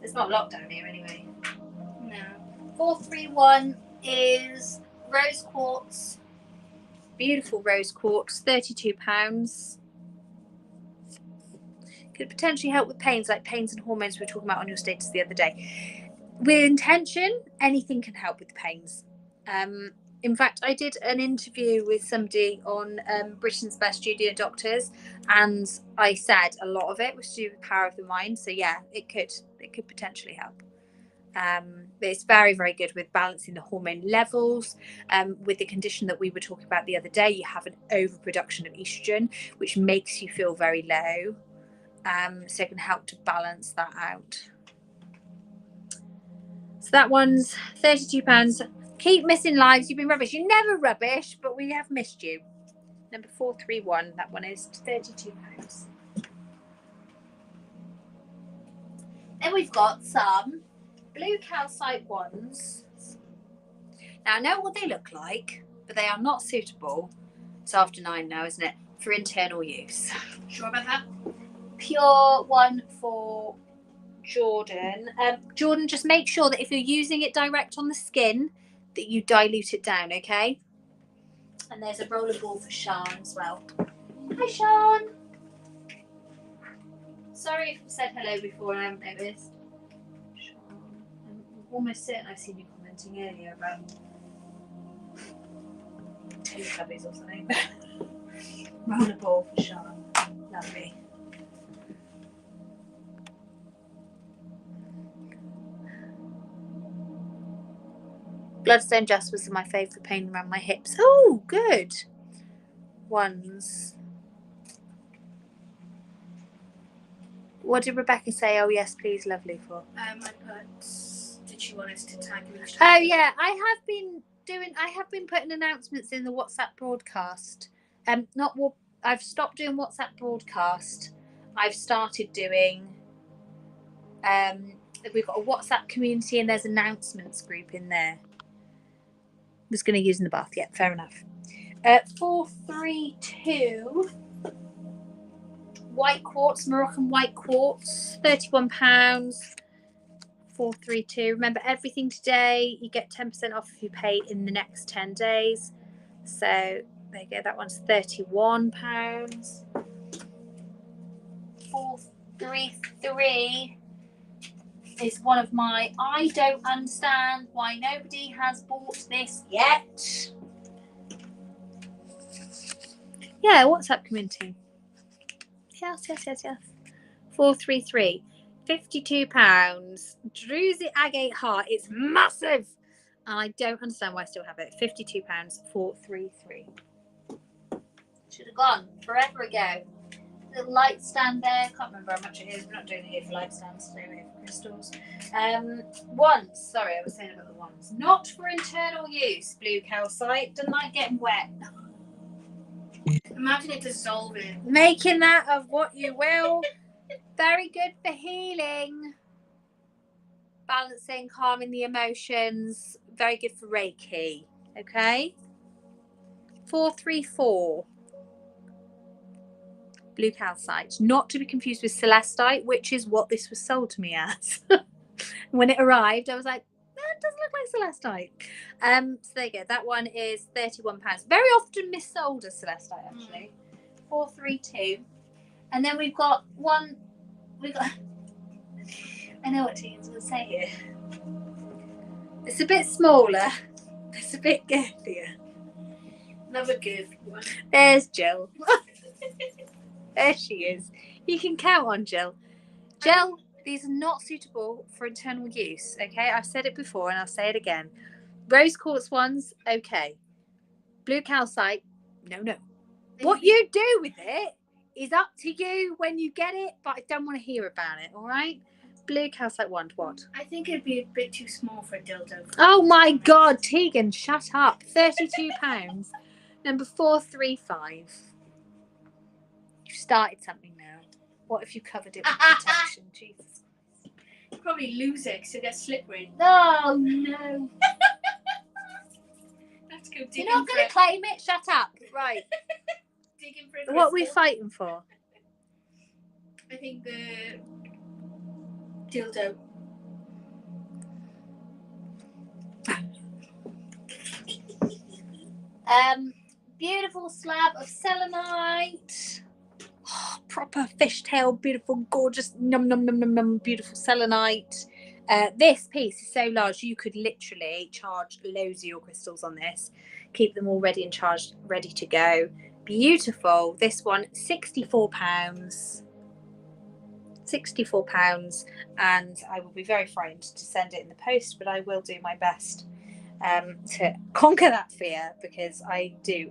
There's not lockdown here anyway. No. 431 is rose quartz. Beautiful rose quartz, £32. Could potentially help with pains, like pains and hormones we were talking about on your status the other day. With intention, anything can help with pains. In fact, I did an interview with somebody on Britain's Best Junior Doctors, and I said a lot of it was to do with the power of the mind. So yeah, it could potentially help. It's very, very good with balancing the hormone levels. With the condition that we were talking about the other day, you have an overproduction of estrogen, which makes you feel very low. So it can help to balance that out. So that one's £32. Keep missing lives. You've been rubbish. You're never rubbish, but we have missed you. Number 431. That one is £32. Then we've got some blue calcite ones. Now I know what they look like, but they are not suitable. It's after 9 now, isn't it? For internal use. Sure about that? Pure one for Jordan. Jordan, just make sure that if you're using it direct on the skin, that you dilute it down, okay? And there's a rollerball for Sean as well. Hi, Sean. Sorry if I said hello before and I haven't noticed. Sean, I'm almost certain I've seen you commenting earlier about Teletubbies or something. Rollerball for Sean. Lovely. Bloodstone Just was my favourite pain around my hips. Oh, good. Ones. What did Rebecca say? Oh, yes, please, lovely for? I put, did she want us to tag me? Oh, yeah, I have been putting announcements in the WhatsApp broadcast. I've stopped doing WhatsApp broadcast. I've started doing, we've got a WhatsApp community and there's announcements group in there. Was going to use in the bath. Yeah, fair enough. 432 white quartz, Moroccan white quartz, £31. 432. Remember, everything today, you get 10% off if you pay in the next 10 days. So there you go. That one's £31. 433 is one of my, I don't understand why nobody has bought this yet. Yeah, WhatsApp community. Yes. 433. £52. Druzy Agate Heart. It's massive. And I don't understand why I still have it. £52. 433. Should have gone forever ago. Little light stand there. Can't remember how much it is. We're not doing it here for light stands today. We're here for crystals. Ones. Sorry, I was saying about the ones. Not for internal use. Blue calcite. Doesn't like getting wet. Imagine it dissolving. Making that of what you will. Very good for healing. Balancing, calming the emotions. Very good for Reiki. Okay. 434. Blue calcite, not to be confused with celestite, which is what this was sold to me as. When it arrived, I was like, that doesn't look like celestite. So there you go. That one is £31. Very often missold as celestite, actually. 432. And then we've got one. I know what Tegan's going to say here. It's a bit smaller. It's a bit girthier. Another good one. There's Jill. There she is. You can count on Jill. Jill, these are not suitable for internal use, okay? I've said it before and I'll say it again. Rose quartz ones, okay. Blue calcite, no. What you do with it is up to you when you get it, but I don't want to hear about it, all right? Blue calcite wand, what? I think it'd be a bit too small for a dildo. Oh my God, Tegan, shut up. £32. Number 435. You've started something now. What if you covered it with protection? Jesus Christ. You'll probably lose it because it gets slippery. Oh, no. Have to go You're not going to claim it? Shut up. Right. Digging for a What are we crystal. fighting for? I think the dildo. Beautiful slab of selenite. Oh, proper fishtail, beautiful, gorgeous, beautiful selenite. This piece is so large, you could literally charge loads of your crystals on this. Keep them all ready and charged, ready to go. Beautiful. This one, £64. £64, and I will be very frightened to send it in the post, but I will do my best to conquer that fear, because I do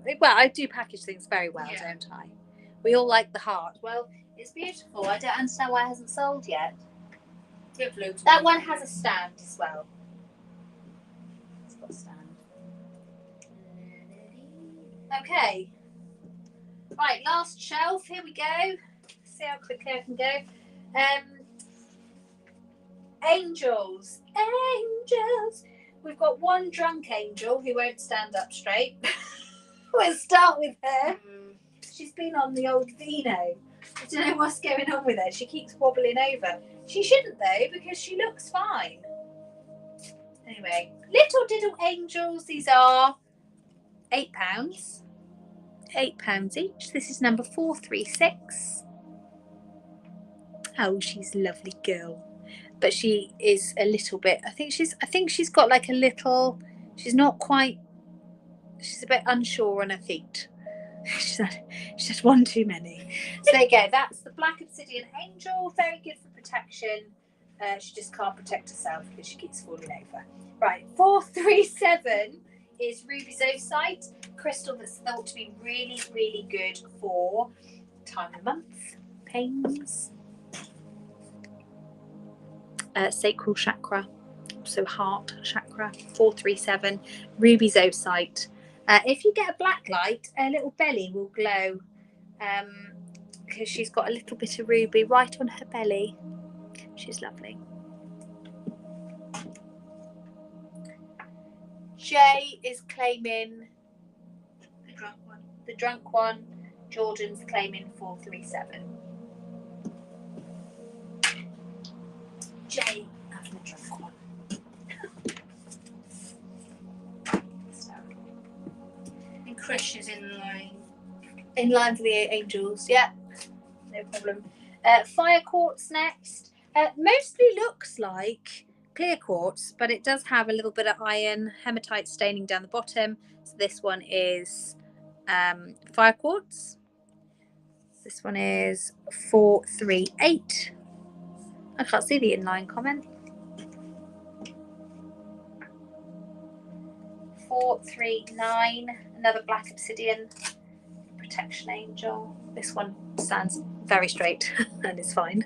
package things very well, don't I? We all like the heart. Well, it's beautiful. I don't understand why it hasn't sold yet. That one has a stand as well. It's got a stand. Okay. Right, last shelf. Here we go. See how quickly I can go. Angels. Angels. We've got one drunk angel who won't stand up straight. We'll start with her. She's been on the old vino. I don't know what's going on with her. She keeps wobbling over. She shouldn't though, because she looks fine. Anyway, little diddle angels. These are £8. £8 each. This is number 436. Oh, she's a lovely girl. But she is a little bit, I think she's got like a little, she's not quite, she's a bit unsure on her feet. She's had one too many. So there you go. That's the Black Obsidian Angel. Very good for protection. She just can't protect herself because she keeps falling over. Right, 437 is Ruby Zoisite, crystal that's thought to be really, really good for time of the month, pains, sacral chakra, also heart chakra. 437, Ruby Zoisite. If you get a black light, her little belly will glow, because she's got a little bit of ruby right on her belly. She's lovely. Jay is claiming the drunk one. Jordan's claiming 437. Jay having the drunk one. And Chris is in line. In line for the angels, yeah, no problem. Fire quartz next. Mostly looks like clear quartz, but it does have a little bit of iron hematite staining down the bottom. So this one is fire quartz. This one is 438. I can't see the inline comment. 439, another black obsidian protection angel. This one stands very straight and is fine.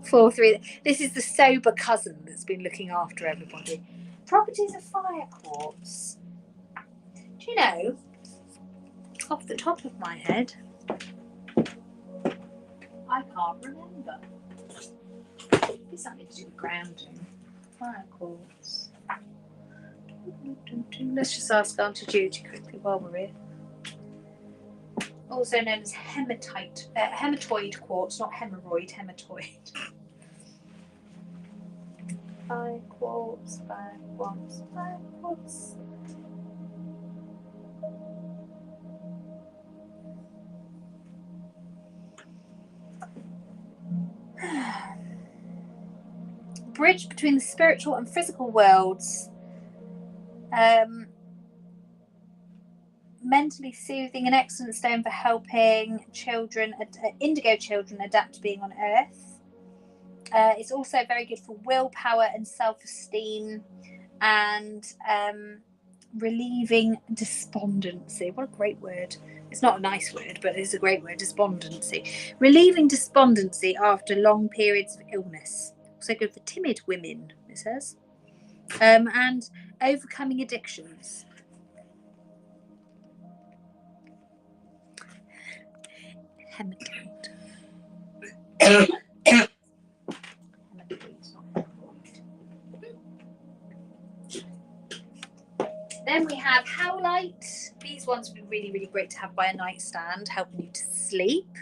4-3. This is the sober cousin that's been looking after everybody. Properties of fire quartz. Do you know, off the top of my head, I can't remember. It's something to do with grounding. Fire quartz. Let's just ask Auntie Judy quickly while we're here. Also known as hematite, hematoid quartz, not hemorrhoid, hematoid. Fire quartz, fire quartz, fire quartz. Bridge between the spiritual and physical worlds. Mentally soothing, an excellent stone for helping children, indigo children, adapt to being on Earth. It's also very good for willpower and self-esteem, and relieving despondency. What a great word. It's not a nice word, but it's a great word, despondency. Relieving despondency after long periods of illness. Also good for timid women, it says. And overcoming addictions. Hematite. Then we have howlite. These ones would be really, really great to have by a nightstand, helping you to sleep.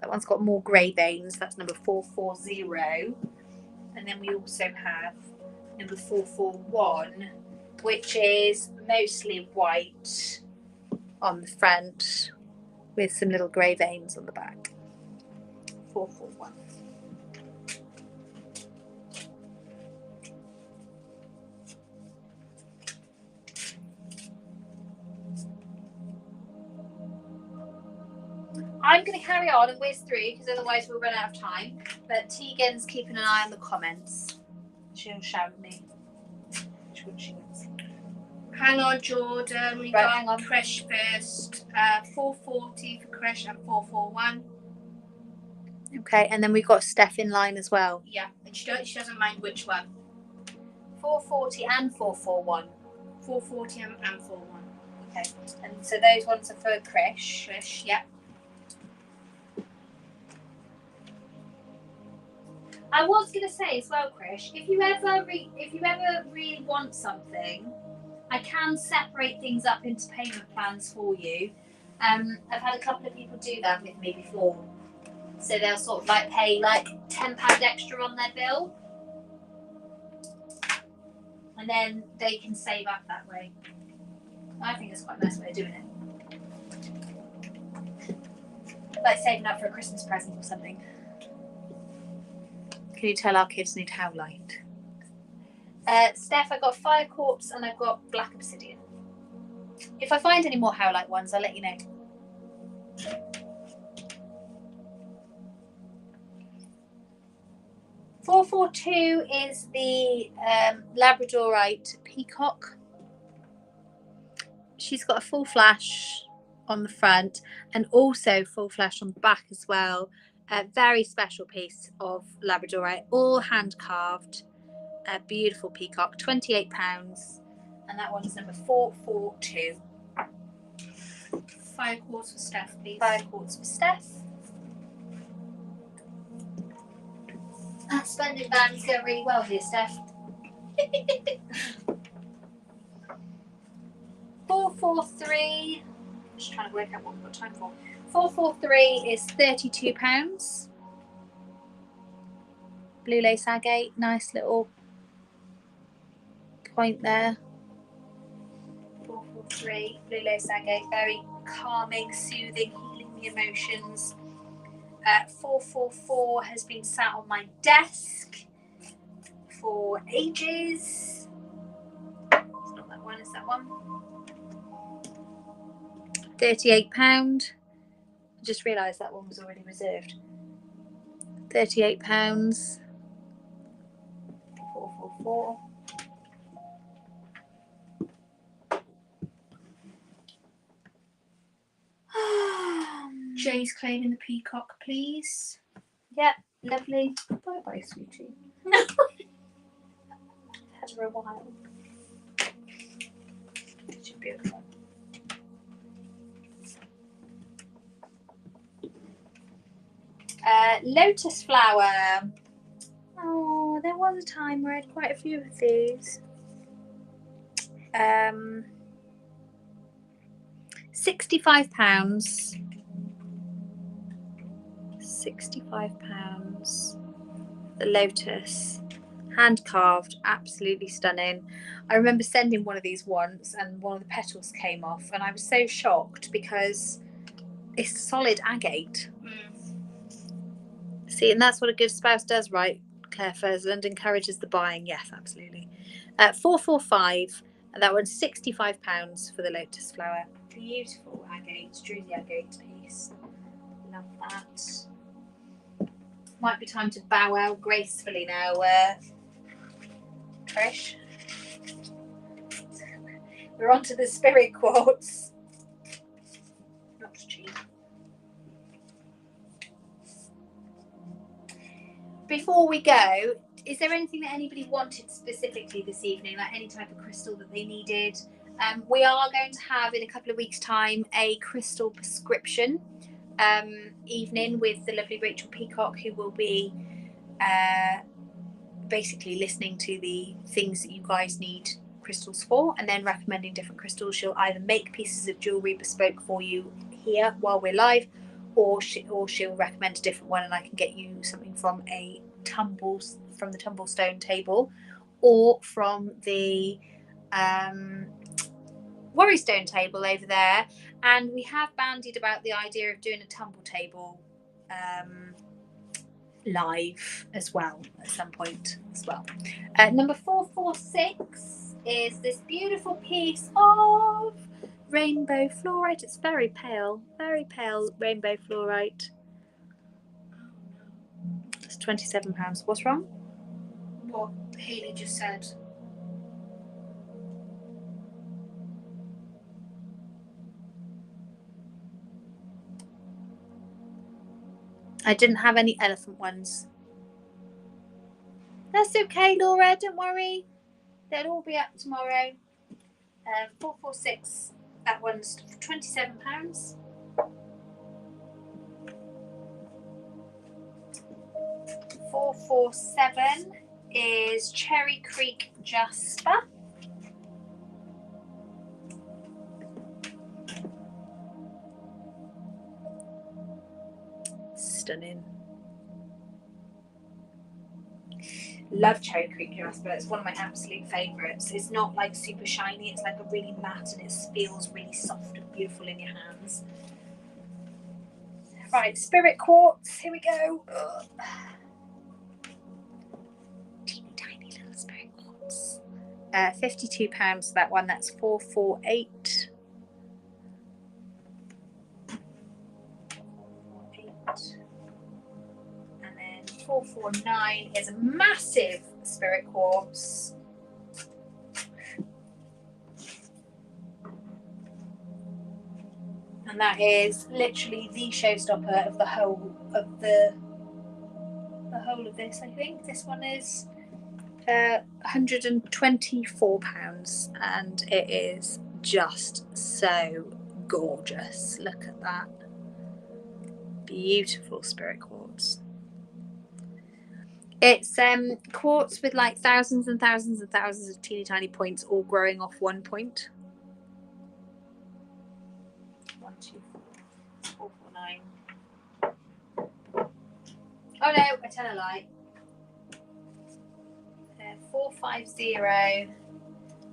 That one's got more grey veins. That's number 440. And then we also have number 441, which is mostly white on the front with some little grey veins on the back. 441. I'm going to carry on and whiz through because otherwise we'll run out of time. But Tegan's keeping an eye on the comments. She'll shout at me. Which one she wants? Hang on, Jordan. We Right, hang on. got Krish first. 440 for Krish and 441. Okay, and then we've got Steph in line as well. Yeah, and she doesn't mind which one. 440 and 441. 440 and 41. Okay, and so those ones are for Krish. Krish, yeah. I was going to say as well, Krish, if you ever really want something, I can separate things up into payment plans for you. I've had a couple of people do that with me before. So they'll sort of like pay like £10 extra on their bill. And then they can save up that way. I think it's quite a nice way of doing it. Like saving up for a Christmas present or something. Can you tell our kids need Howlite? Steph, I got Fire Corpse and I've got Black Obsidian. If I find any more Howlite ones, I'll let you know. $442 is the Labradorite Peacock. She's got a full flash on the front and also full flash on the back as well. A very special piece of Labradorite, all hand carved. A beautiful peacock, £28, and that one's number 442. 5 quarts for Steph, please. 5 quarts for Steph. That spending ban is going really well here, Steph. 443. Just trying to work out what we've got time for. 443 is £32. Blue lace agate, nice little point there. 443 blue lace agate, very calming, soothing, healing the emotions. 444 has been sat on my desk for ages. It's not that one, it's that one. £38. I just realised that one was already reserved. £38. 444. Jay's claiming the peacock, please. Yep, lovely. Bye bye, sweetie. Had her a while. She's beautiful. Lotus flower. Oh, there was a time where I had quite a few of these. £65. £65. The lotus, hand carved, absolutely stunning. I remember sending one of these once, and one of the petals came off, and I was so shocked because it's solid agate. See, and that's what a good spouse does, right? Claire Fursland encourages the buying. Yes, absolutely. 445, and that one's £65 for the lotus flower. Beautiful agate, druzy agate piece. Love that. Might be time to bow out gracefully now, Trish. We're on to the spirit quartz. Not cheap. Before we go, is there anything that anybody wanted specifically this evening, like any type of crystal that they needed? We are going to have in a couple of weeks' time a crystal prescription evening with the lovely Rachel Peacock, who will be basically listening to the things that you guys need crystals for and then recommending different crystals. She'll either make pieces of jewellery bespoke for you here while we're live, or she'll recommend a different one and I can get you something from the Tumblestone table or from the Worrystone table over there. And we have bandied about the idea of doing a tumble table live as well at some point as well. Number 446 is this beautiful piece of rainbow fluorite. It's very pale rainbow fluorite. It's £27. What's wrong? What Hayley just said. I didn't have any elephant ones. That's okay, Laura, don't worry. They'll all be up tomorrow. 446, that one's £27. £447 is Cherry Creek Jasper. Stunning. Love Cherry Creek Jasper. It's one of my absolute favourites. It's not like super shiny, it's like a really matte and it feels really soft and beautiful in your hands. Right, Spirit Quartz, here we go. Ugh. Teeny tiny little Spirit Quartz. £52 for that one, that's 448. And then 449 is a massive Spirit Quartz. And that is literally the showstopper of the whole of the whole of this, I think. This one is £124 and it is just so gorgeous. Look at that. Beautiful Spirit Quartz. It's quartz with like thousands and thousands and thousands of teeny tiny points all growing off one point. 1, 2, 4, 4, 9. Oh no, I tell a lie. 450.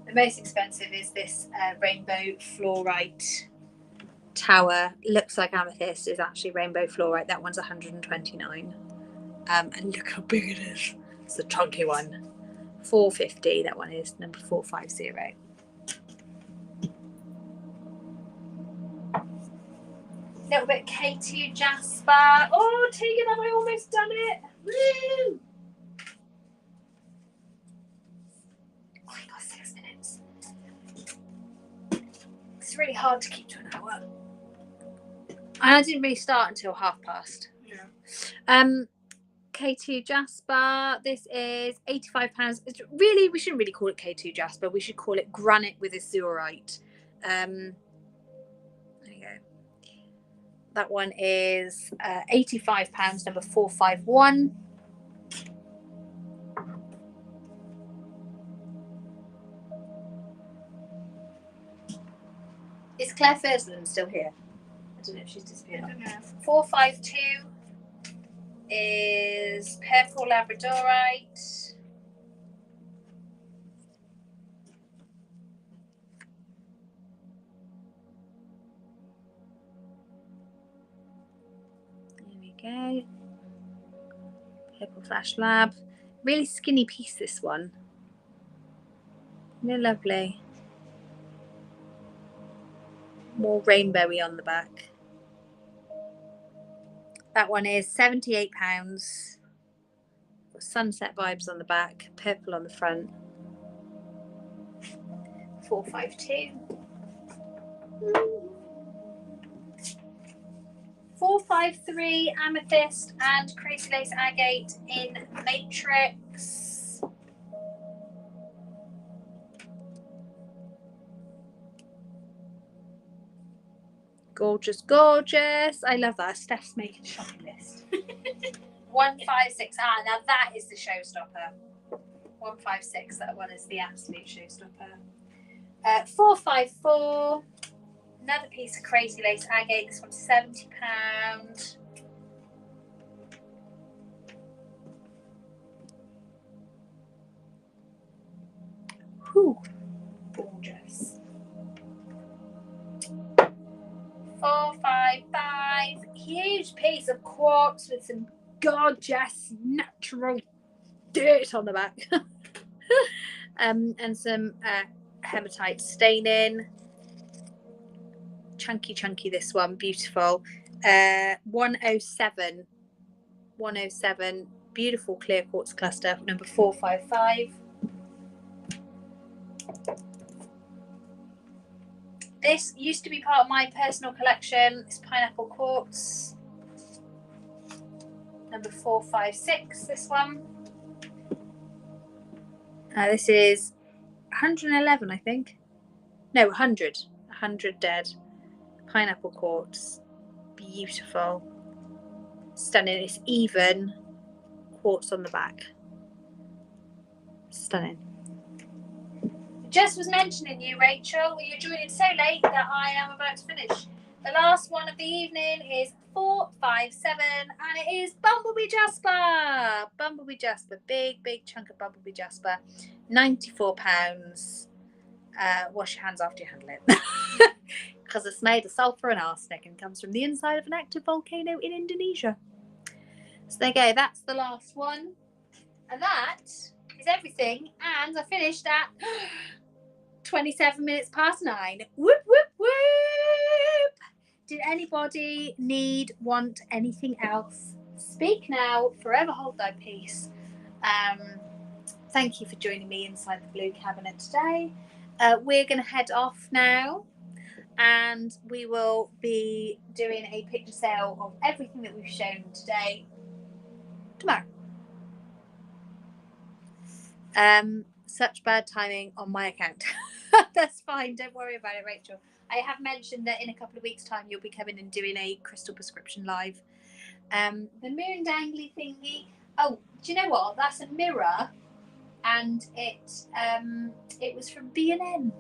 The most expensive is this rainbow fluorite tower. Looks like amethyst, is actually rainbow fluorite. That one's 129. And look how big it is. It's the chunky one. 450. That one is number 450. Little bit K2 Jasper. Oh, Tegan, have I almost done it? Woo! Oh, I got 6 minutes. It's really hard to keep to an hour. And I didn't really start until past. Yeah. K2 Jasper. This is £85. It's really, we shouldn't really call it K2 Jasper. We should call it granite with azurite. There you go. That one is £85, number 451. Is Claire Thursland still here? I don't know if she's disappeared. I don't know. 452 is purple labradorite. There we go. Purple flash lab. Really skinny piece, this one. They're lovely. More rainbowy on the back. That one is £78. Got sunset vibes on the back, purple on the front. 452. 453 amethyst and crazy lace agate in matrix. Gorgeous, gorgeous. I love that. Steph's making a shopping list. 156. Ah, now that is the showstopper. 156. That one is the absolute showstopper. 454. Another piece of crazy lace agate. This one's £70. Whew. Gorgeous. 455. Huge piece of quartz with some gorgeous natural dirt on the back. And some hematite staining. Chunky this one, beautiful. 107, beautiful clear quartz cluster, number 455. This used to be part of my personal collection. It's pineapple quartz, number 456, this one. This is 111, I think. No, 100 dead. Pineapple quartz, beautiful, stunning. It's even quartz on the back, stunning. Just was mentioning you, Rachel. You're joining so late that I am about to finish. The last one of the evening is 457, and it is Bumblebee Jasper. Bumblebee Jasper, big chunk of Bumblebee Jasper, £94. Wash your hands after you handle it. Because it's made of sulphur and arsenic and comes from the inside of an active volcano in Indonesia. So there you go, that's the last one. And that is everything. And I finished at 27 minutes past 9. Whoop, whoop, whoop. Did anybody want anything else? Speak now, forever hold thy peace. Thank you for joining me inside the blue cabinet today. We're going to head off now, and we will be doing a picture sale of everything that we've shown today tomorrow. Such bad timing on my account. That's fine, don't worry about it, Rachel. I have mentioned that in a couple of weeks' time you'll be coming and doing a crystal prescription live. The moon dangly thingy. Oh, do you know what? That's a mirror, and it was from B&M.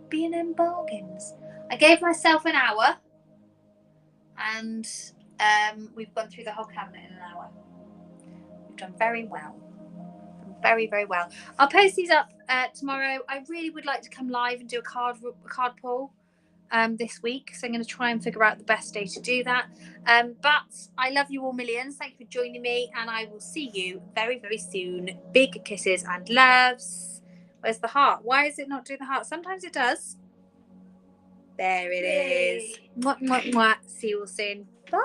B&M bargains. I gave myself an hour, and we've gone through the whole cabinet in an hour. We've done very well. Very well. I'll post these up tomorrow. I really would like to come live and do a card pull this week, so I'm going to try and figure out the best day to do that. But I love you all millions. Thank you for joining me, and I will see you very soon. Big kisses and loves. Where's the heart? Why is it not doing the heart? Sometimes it does. There it is. Mwah, mwah, mwah. See you all soon. Bye.